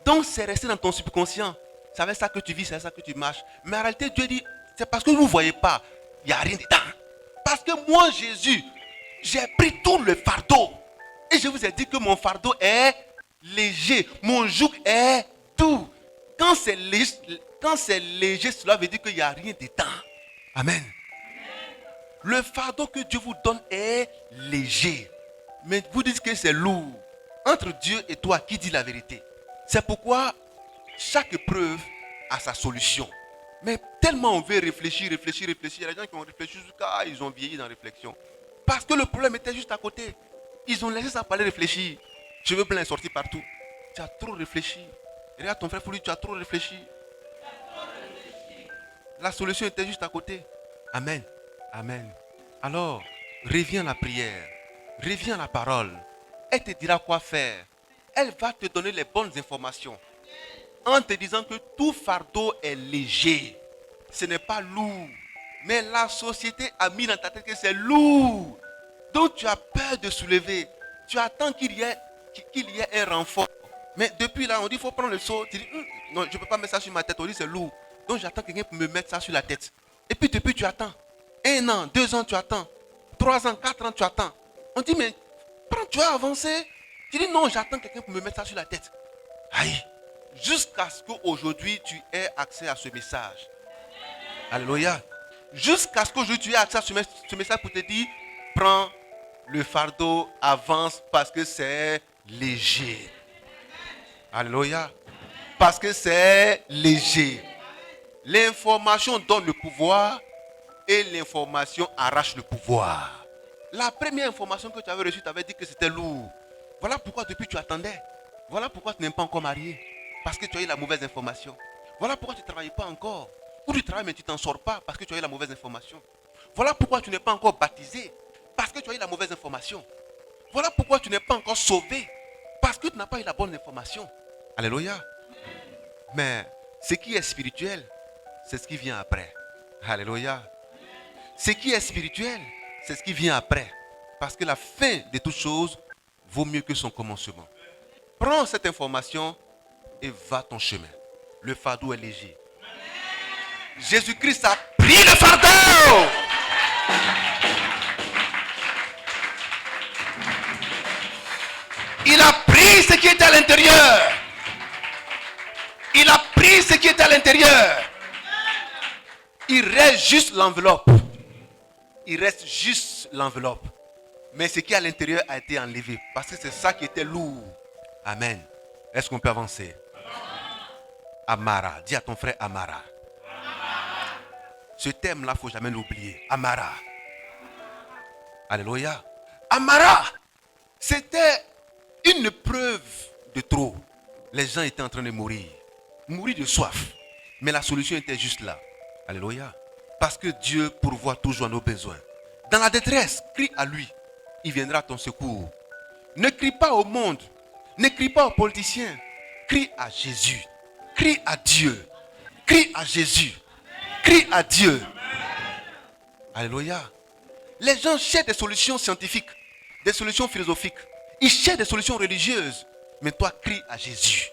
C: Donc c'est resté dans ton subconscient. C'est avec ça que tu vis, c'est avec ça que tu marches. Mais en réalité Dieu dit, c'est parce que vous ne voyez pas, il n'y a rien dedans. Parce que moi Jésus, j'ai pris tout le fardeau. Et je vous ai dit que mon fardeau est léger, mon joug est doux. Quand c'est léger, cela veut dire qu'il n'y a rien dedans. Amen. Le fardeau que Dieu vous donne est léger. Mais vous dites que c'est lourd. Entre Dieu et toi, qui dit la vérité? C'est pourquoi chaque épreuve a sa solution. Mais tellement on veut réfléchir. Il y a des gens qui ont réfléchi jusqu'à ils ont vieilli dans la réflexion. Parce que le problème était juste à côté. Ils ont laissé ça parler réfléchir. Cheveux blancs sortis partout. Tu as trop réfléchi. Regarde ton frère Fouli, tu as trop réfléchi. La solution était juste à côté. Amen. Amen. Alors, reviens à la prière. Reviens à la parole. Elle te dira quoi faire. Elle va te donner les bonnes informations. En te disant que tout fardeau est léger. Ce n'est pas lourd. Mais la société a mis dans ta tête que c'est lourd. Donc tu as peur de soulever. Tu attends qu'il y ait un renfort. Mais depuis là, on dit qu'il faut prendre le seau. Tu dis, non, je ne peux pas mettre ça sur ma tête. On dit c'est lourd. Donc j'attends quelqu'un pour me mettre ça sur la tête. Et puis depuis tu attends. 1 an, 2 ans tu attends. 3 ans, 4 ans tu attends. On dit mais prends, tu as avancé. Tu dis non, j'attends quelqu'un pour me mettre ça sur la tête. Aïe. Jusqu'à ce qu'aujourd'hui tu aies accès à ce message. Alléluia. Jusqu'à ce qu'aujourd'hui tu aies accès à ce message pour te dire, prends le fardeau, avance parce que c'est léger. Alléluia. Parce que c'est léger. L'information donne le pouvoir et l'information arrache le pouvoir. La première information que tu avais reçue t'avait dit que c'était lourd. Voilà pourquoi depuis tu attendais. Voilà pourquoi tu n'es pas encore marié. Parce que tu as eu la mauvaise information. Voilà pourquoi tu ne travailles pas encore. Ou tu travailles mais tu ne t'en sors pas parce que tu as eu la mauvaise information. Voilà pourquoi tu n'es pas encore baptisé. Parce que tu as eu la mauvaise information. Voilà pourquoi tu n'es pas encore sauvé. Parce que tu n'as pas eu la bonne information. Alléluia. Mais ce qui est spirituel, c'est ce qui vient après. Alléluia. Ce qui est spirituel, c'est ce qui vient après. Parce que la fin de toutes choses vaut mieux que son commencement. Prends cette information et va ton chemin. Le fardeau est léger. Jésus-Christ a pris le fardeau. Il a pris ce qui était à l'intérieur. Il a pris ce qui était à l'intérieur. Il reste juste l'enveloppe. Il reste juste l'enveloppe. Mais ce qui est à l'intérieur a été enlevé. Parce que c'est ça qui était lourd. Amen. Est-ce qu'on peut avancer? Amara. Dis à ton frère Amara. Ce thème-là, il ne faut jamais l'oublier. Amara. Alléluia. Amara. C'était une épreuve de trop. Les gens étaient en train de mourir. Mourir de soif. Mais la solution était juste là. Alléluia. Parce que Dieu pourvoit toujours à nos besoins. Dans la détresse, crie à lui. Il viendra à ton secours. Ne crie pas au monde. Ne crie pas aux politiciens. Crie à Jésus. Crie à Dieu. Crie à Jésus. Crie à Dieu. Alléluia. Les gens cherchent des solutions scientifiques, des solutions philosophiques. Ils cherchent des solutions religieuses. Mais toi, crie à Jésus.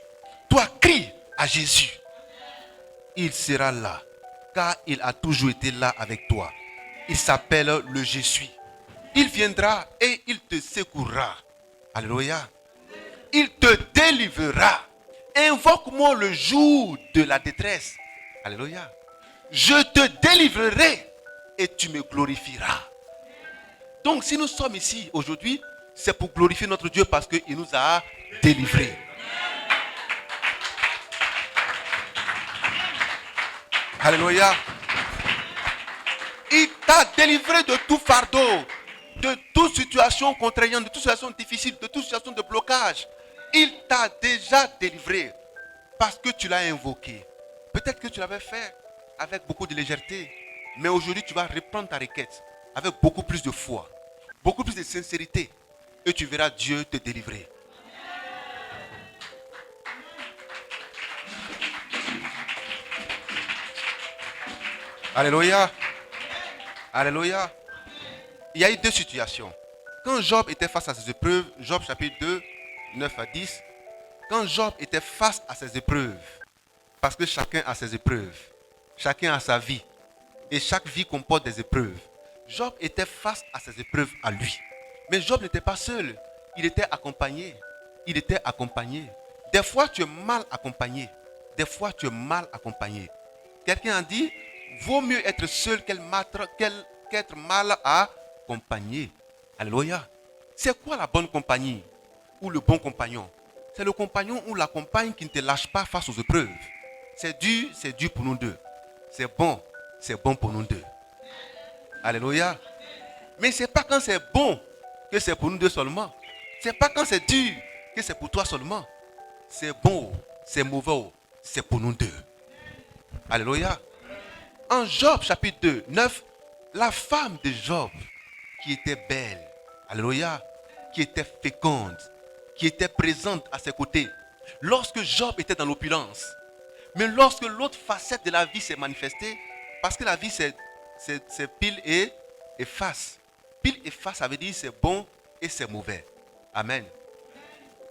C: Toi, crie à Jésus. Il sera là, car il a toujours été là avec toi. Il s'appelle le Je suis. Il viendra et il te secourra. Alléluia. Il te délivrera. Invoque-moi le jour de la détresse. Alléluia. Je te délivrerai et tu me glorifieras. Donc si nous sommes ici aujourd'hui, c'est pour glorifier notre Dieu parce qu'il nous a délivrés. Alléluia. Il t'a délivré de tout fardeau, de toute situation contraignante, de toute situation difficile, de toute situation de blocage. Il t'a déjà délivré parce que tu l'as invoqué. Peut-être que tu l'avais fait avec beaucoup de légèreté, mais aujourd'hui tu vas reprendre ta requête avec beaucoup plus de foi, beaucoup plus de sincérité, et tu verras Dieu te délivrer. Alléluia. Alléluia. Il y a eu deux situations. Quand Job était face à ses épreuves, Job chapitre 2, 9 à 10, quand Job était face à ses épreuves, parce que chacun a ses épreuves, chacun a sa vie, et chaque vie comporte des épreuves. Job était face à ses épreuves à lui. Mais Job n'était pas seul, il était accompagné. Il était accompagné. Des fois tu es mal accompagné, des fois tu es mal accompagné. Quelqu'un a dit, vaut mieux être seul qu'être mal accompagné. Alléluia. C'est quoi la bonne compagnie ou le bon compagnon? C'est le compagnon ou la compagne qui ne te lâche pas face aux épreuves. C'est dur pour nous deux. C'est bon pour nous deux. Alléluia. Mais ce n'est pas quand c'est bon que c'est pour nous deux seulement. Ce n'est pas quand c'est dur que c'est pour toi seulement. C'est bon, c'est mauvais, c'est pour nous deux. Alléluia. En Job chapitre 2, 9, la femme de Job qui était belle, alléluia, qui était féconde, qui était présente à ses côtés, lorsque Job était dans l'opulence, mais lorsque l'autre facette de la vie s'est manifestée, parce que la vie c'est pile et face. Pile et face, ça veut dire c'est bon et c'est mauvais. Amen.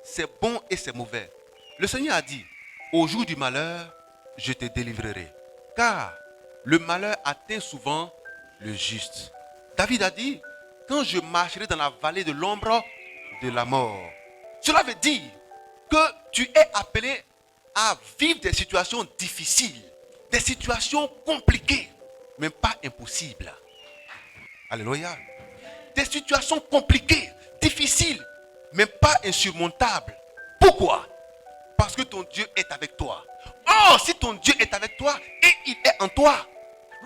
C: C'est bon et c'est mauvais. Le Seigneur a dit, au jour du malheur, je te délivrerai. Car le malheur atteint souvent le juste. David a dit, quand je marcherai dans la vallée de l'ombre de la mort. Cela veut dire que tu es appelé à vivre des situations difficiles, des situations compliquées, mais pas impossibles. Alléluia. Des situations compliquées, difficiles, mais pas insurmontables. Pourquoi? Parce que ton Dieu est avec toi. Oh, si ton Dieu est avec toi et il est en toi,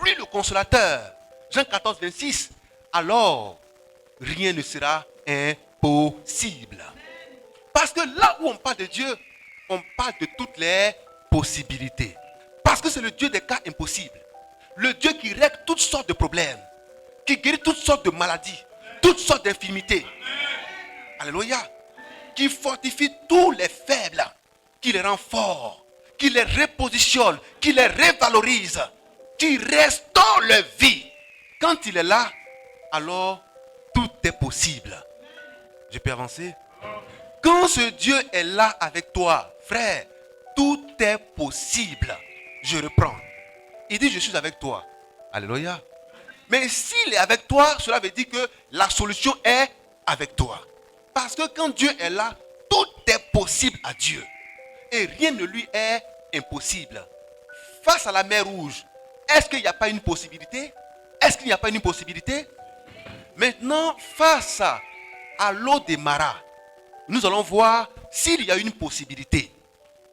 C: lui le consolateur, Jean 14, 26, alors rien ne sera impossible. Parce que là où on parle de Dieu, on parle de toutes les possibilités. Parce que c'est le Dieu des cas impossibles. Le Dieu qui règle toutes sortes de problèmes, qui guérit toutes sortes de maladies, toutes sortes d'infirmités. Alléluia. Qui fortifie tous les faibles, qui les rend forts, qui les repositionne, qui les revalorise, qui restaure leur vie. Quand il est là, alors tout est possible. Je peux avancer? Quand ce Dieu est là avec toi, frère, tout est possible. Je reprends. Il dit, je suis avec toi. Alléluia. Mais s'il est avec toi, cela veut dire que la solution est avec toi. Parce que quand Dieu est là, tout est possible à Dieu. Et rien ne lui est impossible. Face à la mer Rouge, est-ce qu'il n'y a pas une possibilité? Est-ce qu'il n'y a pas une possibilité? Maintenant, face à l'eau des Mara, nous allons voir s'il y a une possibilité.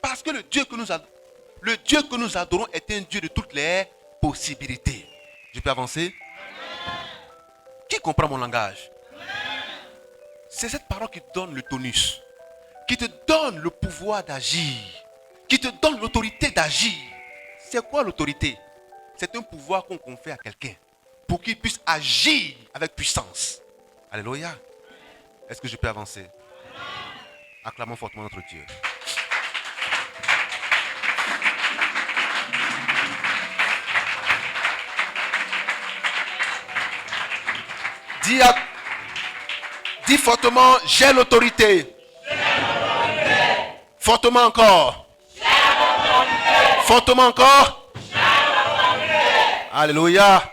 C: Parce que le Dieu que nous adorons est un Dieu de toutes les possibilités. Je peux avancer? Qui comprend mon langage? C'est cette parole qui te donne le tonus, qui te donne le pouvoir d'agir, qui te donne l'autorité d'agir. C'est quoi l'autorité? C'est un pouvoir qu'on confère à quelqu'un pour qu'il puisse agir avec puissance. Alléluia. Est-ce que je peux avancer? Acclamons fortement notre Dieu. Dis fortement, j'ai l'autorité. Fortement encore. Fortement encore. Alléluia.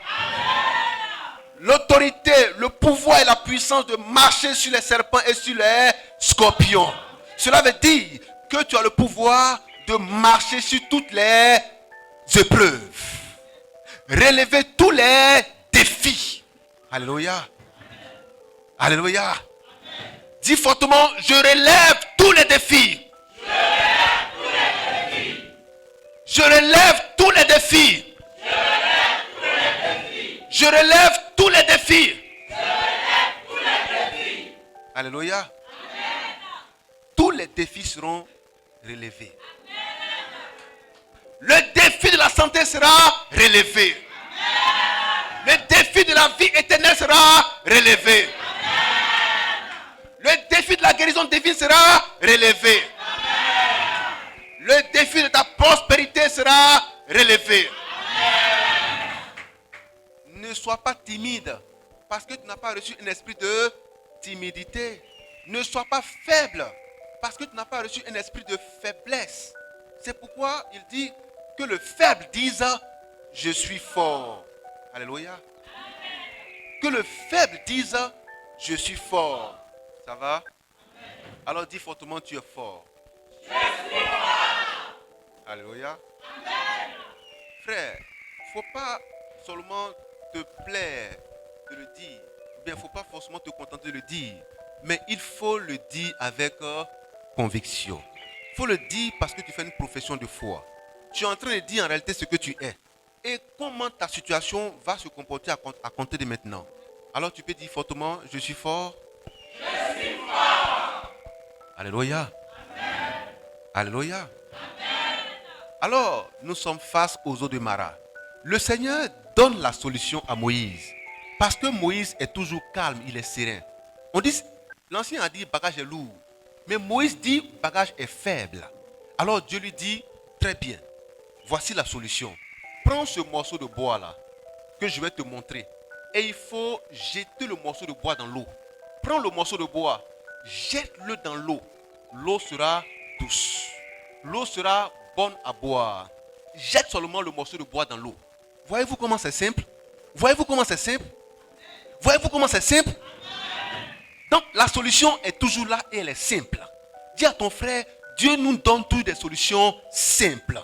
C: L'autorité, le pouvoir et la puissance de marcher sur les serpents et sur les scorpions. Cela veut dire que tu as le pouvoir de marcher sur toutes les épreuves. Relever tous les défis. Alléluia. Alléluia. Dis fortement, je relève tous les défis. Je relève tous les défis. Je relève tous les défis. Alléluia. Tous les défis seront relevés. Le défi de la santé sera relevé. Le défi de la vie éternelle sera relevé. Le défi de la guérison divine sera relevé. Le défi de ta prospérité sera relevé. Ne sois pas timide parce que tu n'as pas reçu un esprit de timidité. Ne sois pas faible parce que tu n'as pas reçu un esprit de faiblesse. C'est pourquoi il dit que le faible dise je suis fort. Alléluia. Que le faible dise je suis fort. Ça va? Alors dis fortement tu es fort. Je suis fort. Alléluia. Frère, il ne faut pas seulement te plaire de le dire. Ou bien il ne faut pas forcément te contenter de le dire. Mais il faut le dire avec conviction. Il faut le dire parce que tu fais une profession de foi. Tu es en train de dire en réalité ce que tu es. Et comment ta situation va se comporter à compter de maintenant. Alors tu peux dire fortement, je suis fort. Je suis fort. Alléluia. Amen. Alléluia. Amen. Alors, nous sommes face aux eaux de Mara. Le Seigneur donne la solution à Moïse. Parce que Moïse est toujours calme, il est serein. On dit, l'ancien a dit bagage est lourd. Mais Moïse dit bagage est faible. Alors Dieu lui dit, très bien, voici la solution. Prends ce morceau de bois là, que je vais te montrer. Et il faut jeter le morceau de bois dans l'eau. Prends le morceau de bois, jette-le dans l'eau. L'eau sera douce. L'eau sera bonne à boire. Jette seulement le morceau de bois dans l'eau. Voyez-vous comment c'est simple? Voyez-vous comment c'est simple? Voyez-vous comment c'est simple? Donc la solution est toujours là et elle est simple. Dis à ton frère, Dieu nous donne toutes des solutions simples.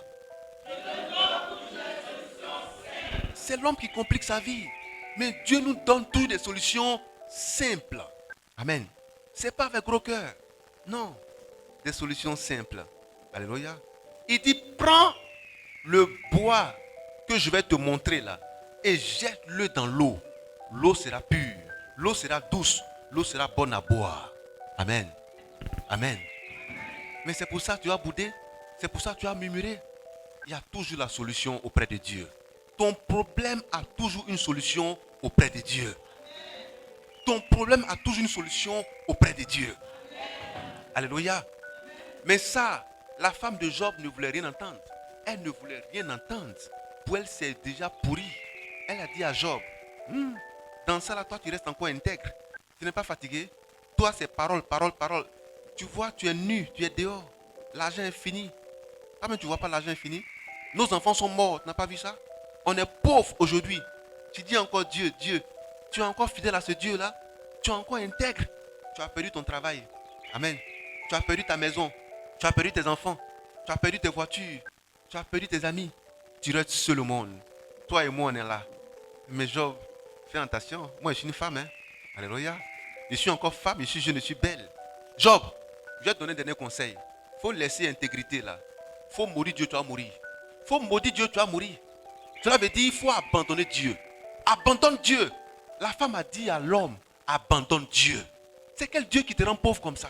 C: C'est l'homme qui complique sa vie. Mais Dieu nous donne toutes des solutions simples. Amen. Ce n'est pas avec gros cœur. Non. Des solutions simples. Alléluia. Il dit, prends le bois que je vais te montrer là et jette-le dans l'eau. L'eau sera pure. L'eau sera douce. L'eau sera bonne à boire. Amen. Amen. Mais c'est pour ça que tu as boudé. C'est pour ça que tu as murmuré. Il y a toujours la solution auprès de Dieu. Ton problème a toujours une solution auprès de Dieu. Ton problème a toujours une solution auprès de Dieu. Alléluia. Mais ça, la femme de Job ne voulait rien entendre. Elle ne voulait rien entendre. Pour elle, c'est déjà pourri. Elle a dit à Job, dans ça là, toi tu restes encore intègre. Tu n'es pas fatigué. Toi, c'est parole, parole, parole. Tu vois, tu es nu, tu es dehors. L'argent est fini. Ah, mais tu ne vois pas l'argent est fini. Nos enfants sont morts, tu n'as pas vu ça? On est pauvre aujourd'hui. Tu dis encore Dieu, Dieu. Tu es encore fidèle à ce Dieu-là. Tu es encore intègre. Tu as perdu ton travail. Amen. Tu as perdu ta maison. Tu as perdu tes enfants. Tu as perdu tes voitures. Tu as perdu tes amis. Tu restes seul au monde. Toi et moi, on est là. Mais Job, fais attention. Moi, je suis une femme. Hein. Alléluia. Je suis encore femme. Je suis jeune, je suis belle. Job, je vais te donner un dernier conseil. Il faut laisser l'intégrité là. Il faut mourir Dieu, tu vas mourir. Il faut maudire Dieu, tu vas mourir. Cela veut dire qu'il faut abandonner Dieu. Abandonne Dieu. La femme a dit à l'homme, abandonne Dieu. C'est quel Dieu qui te rend pauvre comme ça?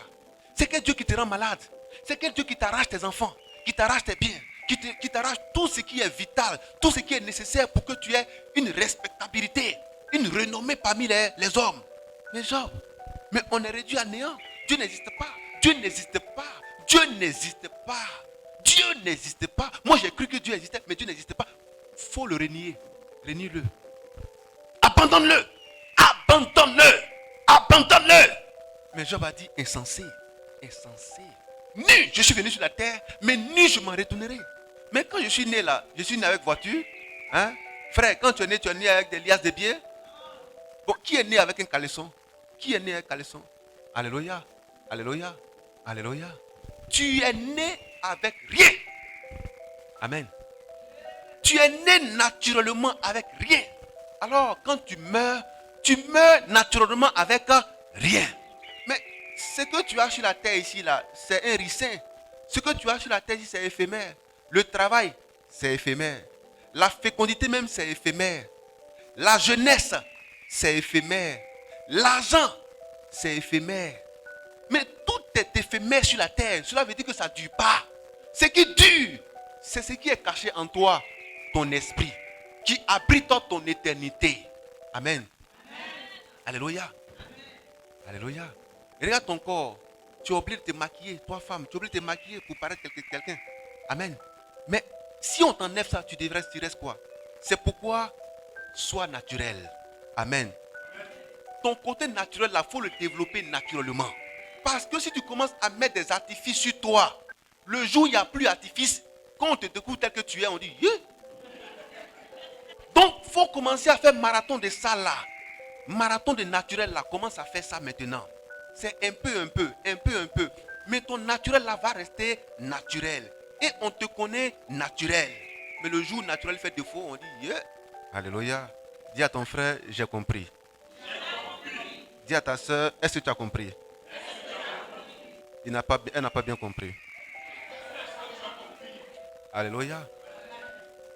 C: C'est quel Dieu qui te rend malade? C'est quel Dieu qui t'arrache tes enfants, qui t'arrache tes biens, qui t'arrache tout ce qui est vital, tout ce qui est nécessaire pour que tu aies une respectabilité, une renommée parmi les hommes. Mais Job, mais on est réduit à néant. Dieu n'existe pas. Dieu n'existe pas. Dieu n'existe pas. Dieu n'existe pas. Moi j'ai cru que Dieu existait, mais Dieu n'existe pas. Il faut le renier. Renie-le. Abandonne-le. Abandonne-le. Abandonne-le. Mais Job a dit insensé. Insensé. Nu, je suis venu sur la terre, mais nu, je m'en retournerai. Mais quand je suis né là, je suis né avec voiture. Hein? Frère, quand tu es né avec des liasses de billets. Bon, qui est né avec un caleçon? Qui est né avec un caleçon? Alléluia. Alléluia. Alléluia. Tu es né avec rien. Amen. Tu es né naturellement avec rien. Alors, quand tu meurs naturellement avec rien. Mais ce que tu as sur la terre ici, là, c'est un ricin. Ce que tu as sur la terre ici, c'est éphémère. Le travail, c'est éphémère. La fécondité même, c'est éphémère. La jeunesse, c'est éphémère. L'argent, c'est éphémère. Mais tout est éphémère sur la terre. Cela veut dire que ça ne dure pas. Ce qui dure, c'est ce qui est caché en toi, ton esprit, qui abrite ton éternité. Amen. Alléluia. Alléluia. Et regarde ton corps. Tu es obligé de te maquiller, toi femme, tu es obligé de te maquiller pour paraître quelqu'un. Amen. Mais si on t'enlève ça, tu restes quoi? C'est pourquoi sois naturel. Amen. Ton côté naturel, il faut le développer naturellement. Parce que si tu commences à mettre des artifices sur toi, le jour où il n'y a plus d'artifice, quand on te découvre tel que tu es, on dit yeah. Donc, il faut commencer à faire marathon de ça là. Marathon de naturel là, commence à faire ça maintenant. C'est un peu. Mais ton naturel là va rester naturel. Et on te connaît naturel. Mais le jour où naturel fait défaut, on dit yeah. Alléluia. Dis à ton frère, j'ai compris. Dis à ta soeur, est-ce que tu as compris? Elle n'a pas bien compris. Alléluia.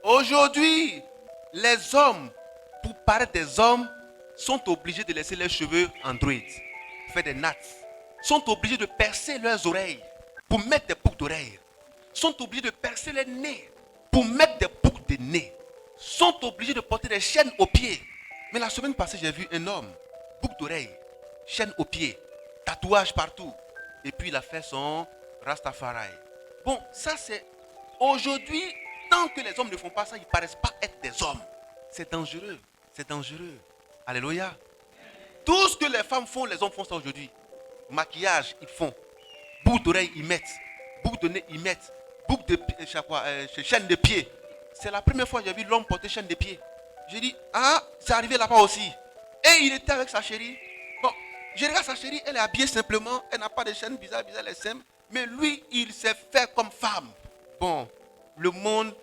C: Aujourd'hui, les hommes, pour paraître des hommes, sont obligés de laisser leurs cheveux androïdes, faire des nattes. Sont obligés de percer leurs oreilles pour mettre des boucles d'oreilles. Sont obligés de percer les nez pour mettre des boucles de nez. Sont obligés de porter des chaînes aux pieds. Mais la semaine passée, j'ai vu un homme, boucle d'oreilles, chaîne aux pieds, tatouage partout. Et puis il a fait son Rastafari. Bon, ça c'est... Aujourd'hui, tant que les hommes ne font pas ça, ils ne paraissent pas être des hommes. C'est dangereux. C'est dangereux. Alléluia. Tout ce que les femmes font, les hommes font ça aujourd'hui. Maquillage, ils font. Boucle d'oreille, ils mettent. Boucle de nez, ils mettent. Boucle de chaîne de pied. C'est la première fois que j'ai vu l'homme porter chaîne de pied. J'ai dit, ah, c'est arrivé là-bas aussi. Et il était avec sa chérie. Bon, je regarde sa chérie, elle est habillée simplement. Elle n'a pas de chaîne bizarre, elle est simple. Mais lui, il s'est fait comme femme. Bon, le monde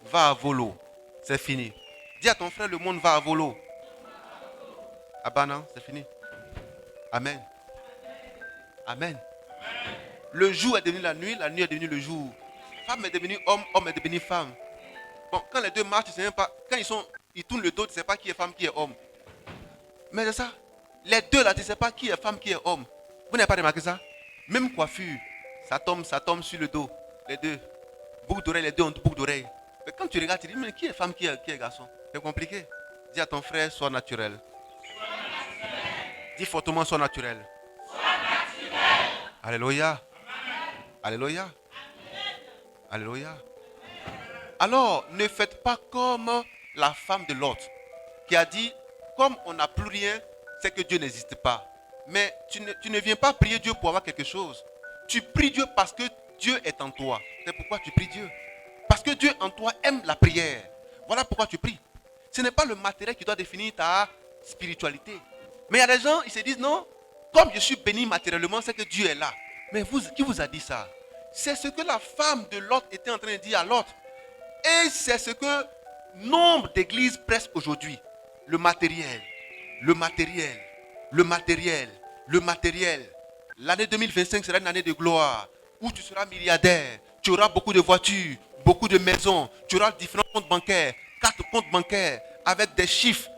C: va à volo. C'est fini. Dis à ton frère, le monde va à volo. Ah ben non, c'est fini. Amen. Amen. Le jour est devenu la nuit est devenue le jour. Femme est devenue homme, homme est devenu femme. Bon, quand les deux marchent, tu ne sais même pas. Quand ils tournent le dos, tu ne sais pas qui est femme, qui est homme. Mais c'est ça. Les deux là, tu ne sais pas qui est femme, qui est homme. Vous n'avez pas remarqué ça? Même coiffure, ça tombe sur le dos. Les deux. Boucle d'oreille, les deux ont boucle d'oreille. Mais quand tu regardes, tu dis, mais qui est femme, qui est garçon? C'est compliqué. Dis à ton frère, sois naturel. Dis fortement, sois naturel. Alléluia. Alléluia. Alléluia. Alors, ne faites pas comme la femme de Lot qui a dit, comme on n'a plus rien, c'est que Dieu n'existe pas. Mais tu ne viens pas prier Dieu pour avoir quelque chose. Tu pries Dieu parce que Dieu est en toi. C'est pourquoi tu pries Dieu. Parce que Dieu en toi aime la prière. Voilà pourquoi tu pries. Ce n'est pas le matériel qui doit définir ta spiritualité. Mais il y a des gens, ils se disent non, comme je suis béni matériellement, c'est que Dieu est là. Mais qui vous a dit ça? C'est ce que la femme de Lot était en train de dire à Lot. Et c'est ce que nombre d'églises pressent aujourd'hui. Le matériel, le matériel, le matériel, le matériel. L'année 2025 sera une année de gloire où tu seras milliardaire. Tu auras beaucoup de voitures, beaucoup de maisons. Tu auras différents comptes bancaires, 4 comptes bancaires avec des chiffres,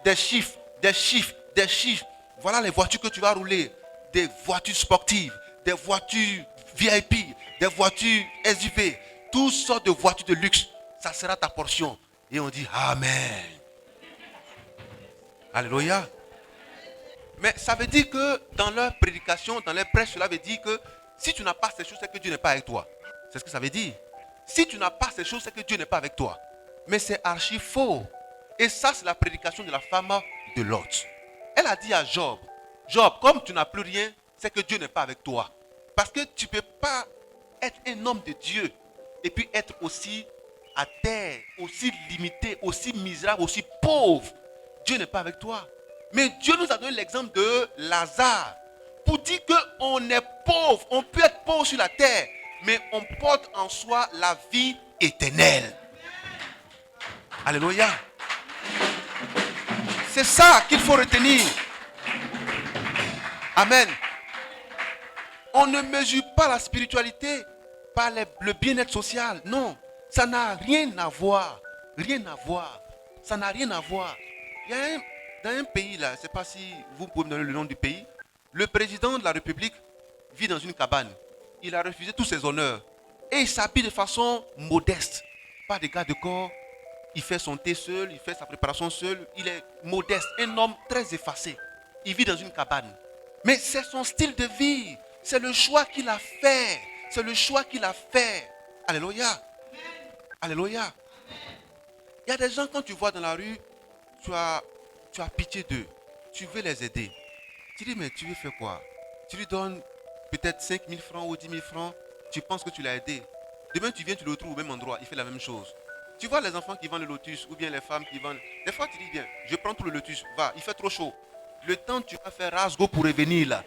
C: des chiffres, des chiffres, des chiffres. Voilà les voitures que tu vas rouler. Des voitures sportives, des voitures VIP, des voitures SUV. Toutes sortes de voitures de luxe. Ça sera ta portion. Et on dit Amen. Alléluia. Mais ça veut dire que dans leur prédication, dans leur prêche, cela veut dire que si tu n'as pas ces choses, c'est que Dieu n'est pas avec toi. C'est ce que ça veut dire. Si tu n'as pas ces choses, c'est que Dieu n'est pas avec toi. Mais c'est archi faux. Et ça, c'est la prédication de la femme de Lot. Elle a dit à Job, Job, comme tu n'as plus rien, c'est que Dieu n'est pas avec toi. Parce que tu ne peux pas être un homme de Dieu et puis être aussi à terre, aussi limité, aussi misérable, aussi pauvre. Dieu n'est pas avec toi. Mais Dieu nous a donné l'exemple de Lazare pour dire qu'on est pauvre, on peut être pauvre sur la terre, mais on porte en soi la vie éternelle. Alléluia. C'est ça qu'il faut retenir. Amen. On ne mesure pas la spiritualité par le bien-être social. Non, ça n'a rien à voir. Rien à voir. Ça n'a rien à voir. Il y a dans un pays là, je ne sais pas si vous pouvez me donner le nom du pays. Le président de la République vit dans une cabane. Il a refusé tous ses honneurs. Et il s'habille de façon modeste. Pas de garde de corps. Il fait son thé seul, il fait sa préparation seul. Il est modeste, un homme très effacé. Il vit dans une cabane. Mais c'est son style de vie. C'est le choix qu'il a fait. C'est le choix qu'il a fait. Alléluia. Alléluia. Il y a des gens, quand tu vois dans la rue, tu as pitié d'eux. Tu veux les aider. Tu dis, mais tu veux faire quoi? Tu lui donnes peut-être 5 000 francs ou 10 000 francs. Tu penses que tu l'as aidé. Demain, tu viens, tu le retrouves au même endroit. Il fait la même chose. Tu vois les enfants qui vendent le lotus ou bien les femmes qui vendent. Des fois, tu dis, bien, je prends tout le lotus. Va, il fait trop chaud. Le temps tu vas faire rasgo pour revenir là.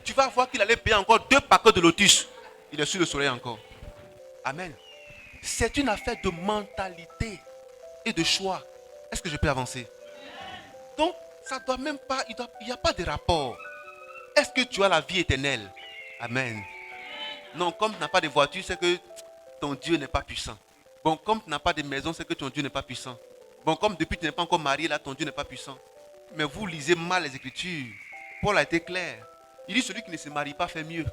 C: Tu vas voir qu'il allait payer encore 2 paquets de lotus. Il est sur le soleil encore. Amen. C'est une affaire de mentalité et de choix. Est-ce que je peux avancer? Donc, ça doit même pas, il n'y a pas de rapport. Est-ce que tu as la vie éternelle? Amen. Non, comme tu n'as pas de voiture, c'est que ton Dieu n'est pas puissant. Bon, comme tu n'as pas de maison, c'est que ton Dieu n'est pas puissant. Bon, comme depuis tu n'es pas encore marié, là, ton Dieu n'est pas puissant. Mais vous lisez mal les Écritures. Paul a été clair. Il dit, celui qui ne se marie pas fait mieux.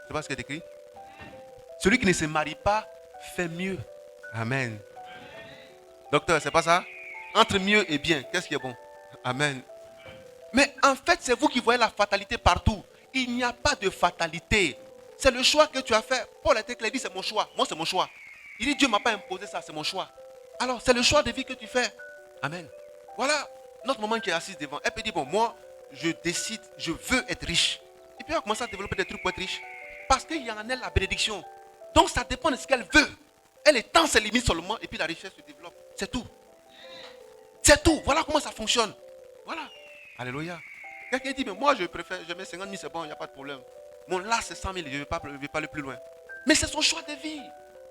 C: C'est pas ce qu'il est écrit? Celui qui ne se marie pas fait mieux. Amen. Docteur, c'est pas ça? Entre mieux et bien, qu'est-ce qui est bon? Amen. Mais en fait, c'est vous qui voyez la fatalité partout. Il n'y a pas de fatalité. C'est le choix que tu as fait. Paul a été clair, il dit, c'est mon choix. Moi, c'est mon choix. Il dit, Dieu ne m'a pas imposé ça, c'est mon choix. Alors, c'est le choix de vie que tu fais. Amen. Voilà notre maman qui est assise devant. Elle peut dire, bon, moi, je décide, je veux être riche. Et puis, elle commence à développer des trucs pour être riche. Parce qu'il y en a la bénédiction. Donc, ça dépend de ce qu'elle veut. Elle étend ses limites seulement et puis la richesse se développe. C'est tout. C'est tout. Voilà comment ça fonctionne. Voilà. Alléluia. Quelqu'un dit, mais moi, je préfère, je mets 50 000, c'est bon, il n'y a pas de problème. Mon là, c'est 100 000, je ne vais pas aller plus loin. Mais c'est son choix de vie.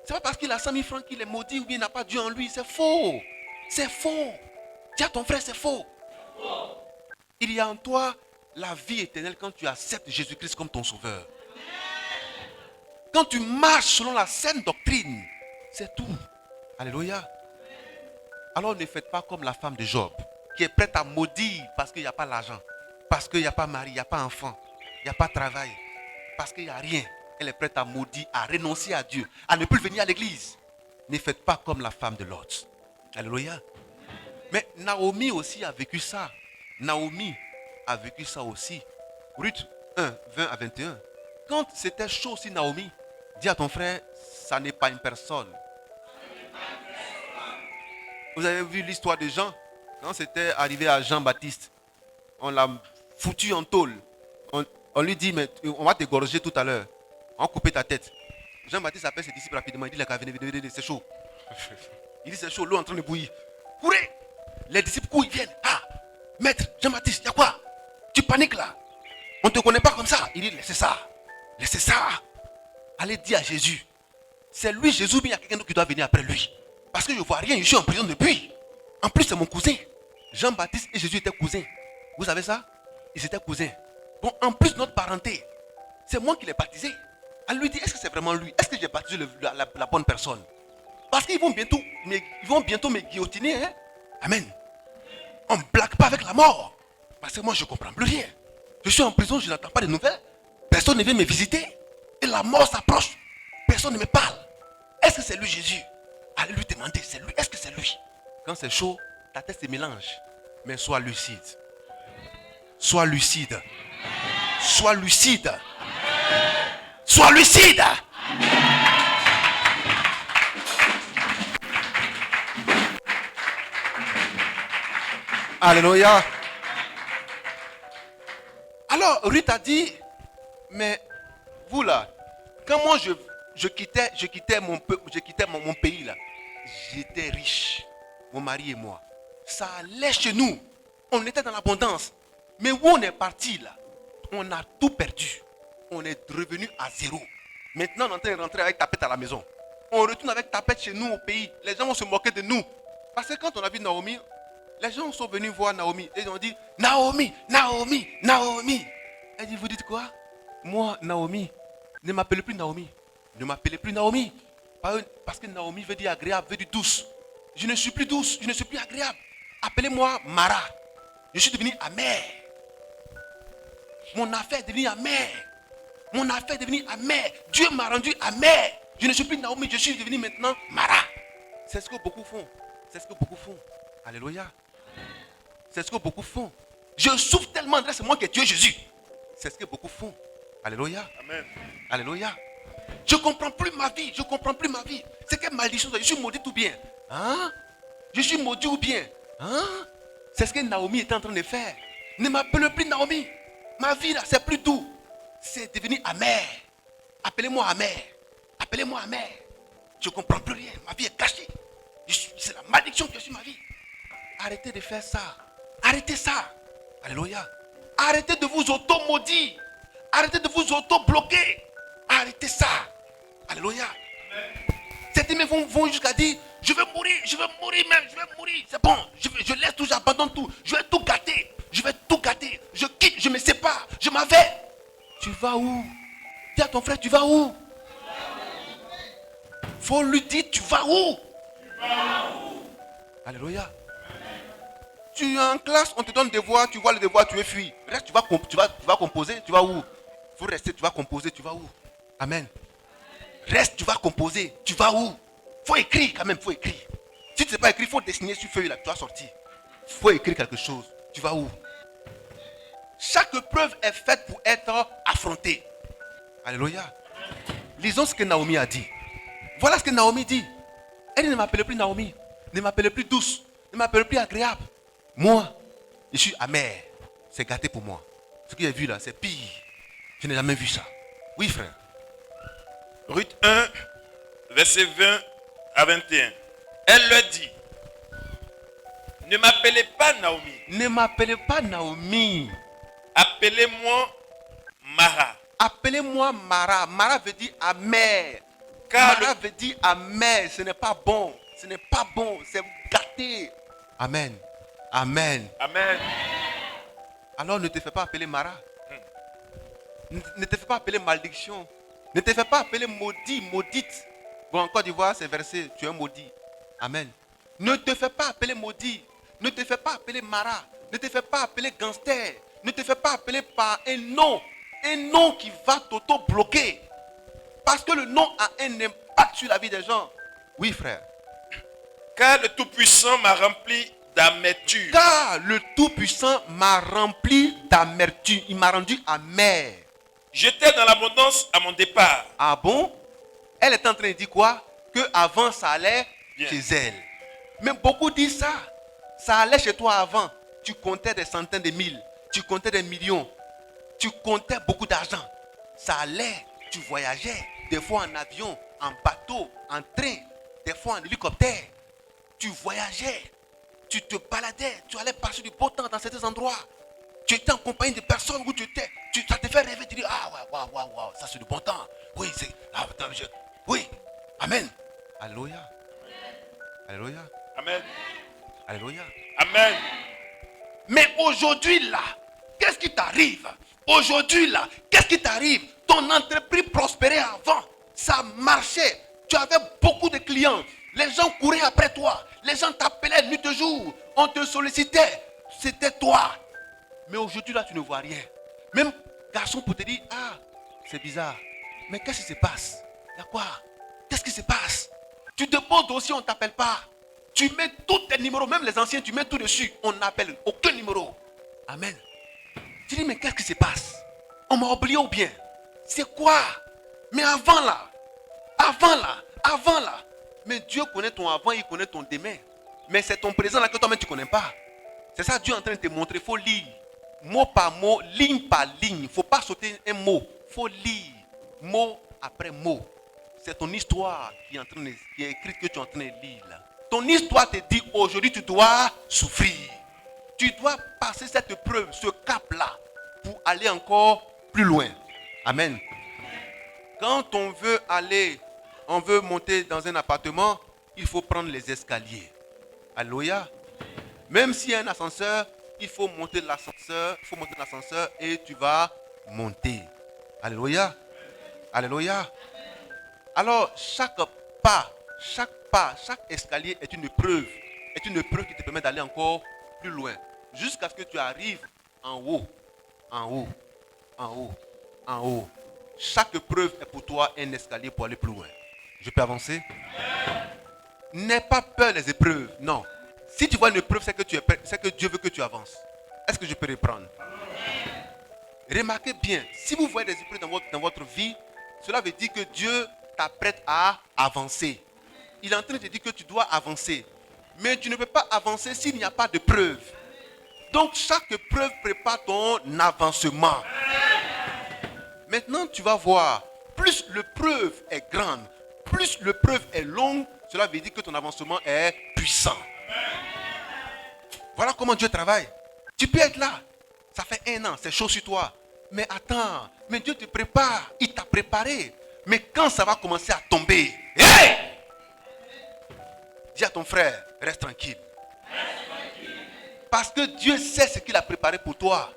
C: Ce n'est pas parce qu'il a 100 000 francs qu'il est maudit ou bien il n'a pas Dieu en lui. C'est faux. C'est faux. Dis à ton frère, c'est faux. Il y a en toi la vie éternelle quand tu acceptes Jésus-Christ comme ton sauveur. Quand tu marches selon la saine doctrine, c'est tout. Alléluia. Alors ne faites pas comme la femme de Job, qui est prête à maudire parce qu'il n'y a pas l'argent, parce qu'il n'y a pas mari, il n'y a pas enfant, il n'y a pas travail, parce qu'il n'y a rien. Elle est prête à maudire, à renoncer à Dieu, à ne plus venir à l'église. Ne faites pas comme la femme de Lot. Alléluia. Mais Naomi aussi a vécu ça. Naomi a vécu ça aussi. Ruth 1, 20 à 21. Quand c'était chaud aussi, Naomi, dis à ton frère, ça n'est pas une personne. Vous avez vu l'histoire de Jean? Quand c'était arrivé à Jean-Baptiste, on l'a foutu en tôle. On lui dit, mais on va t'égorger tout à l'heure. On va couper ta tête. Jean-Baptiste appelle ses disciples rapidement. Il dit, venez, c'est chaud. Il dit, c'est chaud, l'eau est en train de bouillir. Courez! Les disciples courent, ils viennent. Ah, maître, Jean-Baptiste, il y a quoi? Tu paniques là. On ne te connaît pas comme ça. Il dit, laissez ça. Laissez ça. Allez dire à Jésus. C'est lui, Jésus, mais il y a quelqu'un d'autre qui doit venir après lui. Parce que je ne vois rien, je suis en prison depuis. En plus, c'est mon cousin. Jean-Baptiste et Jésus étaient cousins. Vous savez ça? Ils étaient cousins. Bon, en plus, notre parenté, c'est moi qui l'ai baptisé. Elle lui dit, est-ce que c'est vraiment lui? Est-ce que j'ai baptisé la bonne personne? Parce qu'ils vont bientôt me guillotiner. Hein? Amen. On ne blague pas avec la mort. Parce que moi, je ne comprends plus rien. Je suis en prison, je n'entends pas de nouvelles. Personne ne vient me visiter. Et la mort s'approche. Personne ne me parle. Est-ce que c'est lui Jésus? Allez lui demander, c'est lui. Est-ce que c'est lui? Quand c'est chaud, ta tête se mélange. Mais sois lucide. Sois lucide. Sois lucide. Sois lucide. Alléluia. Alors, Ruth a dit, mais vous là, quand moi je quittais mon pays là, j'étais riche, mon mari et moi. Ça allait chez nous. On était dans l'abondance. Mais où on est parti là, on a tout perdu. On est revenu à zéro. Maintenant, on est en train de rentrer avec tapette à la maison. On retourne avec tapette chez nous au pays. Les gens vont se moquer de nous. Parce que quand on a vu Naomi, les gens sont venus voir Naomi. Et ils ont dit, Naomi, Naomi, Naomi. Elle dit, vous dites quoi? Moi, Naomi, ne m'appelez plus Naomi. Ne m'appelez plus Naomi. Parce que Naomi veut dire agréable, veut dire douce. Je ne suis plus douce, je ne suis plus agréable. Appelez-moi Mara. Je suis devenu amer. Mon affaire est devenue amère. Mon affaire est devenue amère. Dieu m'a rendu amer. Je ne suis plus Naomi, je suis devenu maintenant Mara. C'est ce que beaucoup font. C'est ce que beaucoup font. Alléluia. C'est ce que beaucoup font. Je souffre tellement, c'est moi qui ai tué Jésus. C'est ce que beaucoup font. Alléluia.
B: Amen.
C: Alléluia. Je ne comprends plus ma vie. Je ne comprends plus ma vie. C'est quelle malédiction. Je suis maudit ou bien? Hein? Je suis maudit ou bien? Hein? C'est ce que Naomi était en train de faire. Ne m'appelle plus Naomi. Ma vie là, c'est plus doux. C'est devenu amer. Appelez-moi amer. Appelez-moi amer. Je ne comprends plus rien. Ma vie est cachée. C'est la malédiction qui est sur ma vie. Arrêtez de faire ça. Arrêtez ça. Alléluia. Arrêtez de vous auto-maudire. Arrêtez de vous auto-bloquer. Arrêtez ça. Alléluia. Certains vont jusqu'à dire, je vais mourir même, je vais mourir. C'est bon, je laisse tout, j'abandonne tout. Je vais tout gâter. Je vais tout gâter. Je quitte, je me sépare, je m'en vais. Tu vas où? Dis à ton frère, tu vas où? Faut lui dire, tu vas où? Alléluia. Tu es en classe, on te donne des devoirs, tu vois le devoir, tu veux fuir. Reste, tu vas composer, tu vas où? Il faut rester, tu vas composer, tu vas où? Amen. Reste, tu vas composer, tu vas où? Il faut écrire quand même, il faut écrire. Si tu ne sais pas écrire, il faut dessiner sur feuille là, tu vas sortir. Il faut écrire quelque chose, tu vas où? Chaque preuve est faite pour être affrontée. Alléluia. Lisons ce que Naomi a dit. Voilà ce que Naomi dit. Elle ne m'appelle plus Naomi, ne m'appelle plus douce, ne m'appelle plus agréable. Moi, je suis amer. C'est gâté pour moi. Ce que j'ai vu là, c'est pire. Je n'ai jamais vu ça. Oui, frère.
B: Ruth 1, verset 20 à 21. Elle leur dit, ne m'appelez pas Naomi.
C: Ne m'appelez pas Naomi.
B: Appelez-moi Mara.
C: Appelez-moi Mara. Mara veut dire amer.
B: Car
C: Mara veut dire amer. Ce n'est pas bon. Ce n'est pas bon. C'est gâté. Amen. Amen.
B: Amen.
C: Alors ne te fais pas appeler Mara. Ne te fais pas appeler malédiction. Ne te fais pas appeler maudit, maudite. Bon, en Côte d'Ivoire, c'est versé, tu es maudit. Amen. Ne te fais pas appeler maudit. Ne te fais pas appeler Mara. Ne te fais pas appeler gangster. Ne te fais pas appeler par un nom. Un nom qui va t'auto-bloquer. Parce que le nom a un impact sur la vie des gens. Oui, frère.
B: Car le Tout-Puissant m'a rempli d'amertume.
C: Car le Tout-Puissant m'a rempli d'amertume. Il m'a rendu amer.
B: J'étais dans l'abondance à mon départ.
C: Ah bon? Elle est en train de dire quoi? Que avant ça allait
B: bien
C: chez elle. Mais beaucoup disent ça. Ça allait chez toi avant. Tu comptais des centaines de mille. Tu comptais des millions. Tu comptais beaucoup d'argent. Ça allait. Tu voyageais. Des fois en avion, en bateau, en train. Des fois en hélicoptère. Tu voyageais. Tu te baladais. Tu allais passer du beau temps dans certains endroits. Tu étais en compagnie de personnes où tu étais. Ça te fait rêver. Tu dis, ah ouais, waouh, ça c'est du bon temps. Oui, c'est. Oui. Amen. Alléluia. Alléluia.
B: Amen.
C: Alléluia.
B: Amen.
C: Mais aujourd'hui là, qu'est-ce qui t'arrive? Aujourd'hui là, qu'est-ce qui t'arrive? Ton entreprise prospérait avant. Ça marchait. Tu avais beaucoup de clients. Les gens couraient après toi. Les gens t'appelaient nuit et jour. On te sollicitait. C'était toi. Mais aujourd'hui là, tu ne vois rien. Même garçon pour te dire, ah, c'est bizarre. Mais qu'est-ce qui se passe? Il y a quoi? Qu'est-ce qui se passe? Tu te poses dossier, on ne t'appelle pas. Tu mets tous tes numéros, même les anciens, tu mets tout dessus. On n'appelle aucun numéro. Amen. Tu dis, mais qu'est-ce qui se passe? On m'a oublié ou bien? C'est quoi? Mais avant là. Mais Dieu connaît ton avant, il connaît ton demain. Mais c'est ton présent là que toi-même tu ne connais pas. C'est ça Dieu est en train de te montrer. Il faut lire. Mot par mot, ligne par ligne. Il ne faut pas sauter un mot. Il faut lire. mot après mot. C'est ton histoire qui est écrite que tu es en train de lire là. Ton histoire te dit aujourd'hui tu dois souffrir. Tu dois passer cette épreuve, ce cap-là, pour aller encore plus loin. Amen. Quand on veut monter dans un appartement, il faut prendre les escaliers. Alléluia. Même s'il y a un ascenseur, il faut monter l'ascenseur, et tu vas monter. Alléluia. Alléluia. Alors, chaque escalier est une épreuve qui te permet d'aller encore plus loin, jusqu'à ce que tu arrives en haut. Chaque épreuve est pour toi un escalier pour aller plus loin. Je peux avancer? N'aie pas peur des épreuves, non. Si tu vois une épreuve, c'est que Dieu veut que tu avances. Est-ce que je peux reprendre? Remarquez bien, si vous voyez des épreuves dans votre vie, cela veut dire que Dieu t'apprête à avancer. Il est en train de te dire que tu dois avancer. Mais tu ne peux pas avancer s'il n'y a pas de preuve. Donc chaque épreuve prépare ton avancement. Maintenant tu vas voir, plus l'épreuve est grande, plus l'épreuve est longue, cela veut dire que ton avancement est puissant. Voilà comment Dieu travaille. Tu peux être là, ça fait 1 an, c'est chaud sur toi. Mais attends, mais Dieu te prépare, il t'a préparé. Mais quand ça va commencer à tomber, hey! Dis à ton frère, reste tranquille. Parce que Dieu sait ce qu'il a préparé pour toi.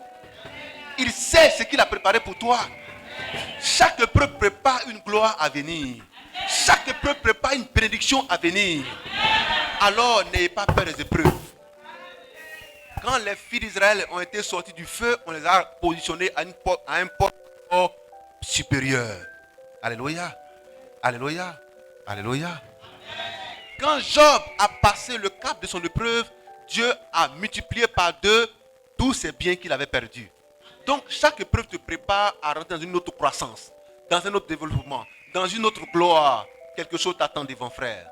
C: Il sait ce qu'il a préparé pour toi. Chaque épreuve prépare une gloire à venir. Chaque épreuve prépare une bénédiction à venir. Alors n'ayez pas peur des épreuves. Quand les filles d'Israël ont été sortis du feu, on les a positionnés à un poste supérieur. Alléluia. Alléluia. Alléluia. Quand Job a passé le cap de son épreuve, Dieu a multiplié par 2 tous ses biens qu'il avait perdus. Donc chaque épreuve te prépare à rentrer dans une autre croissance, dans un autre développement, dans une autre gloire. Quelque chose t'attend devant, frère.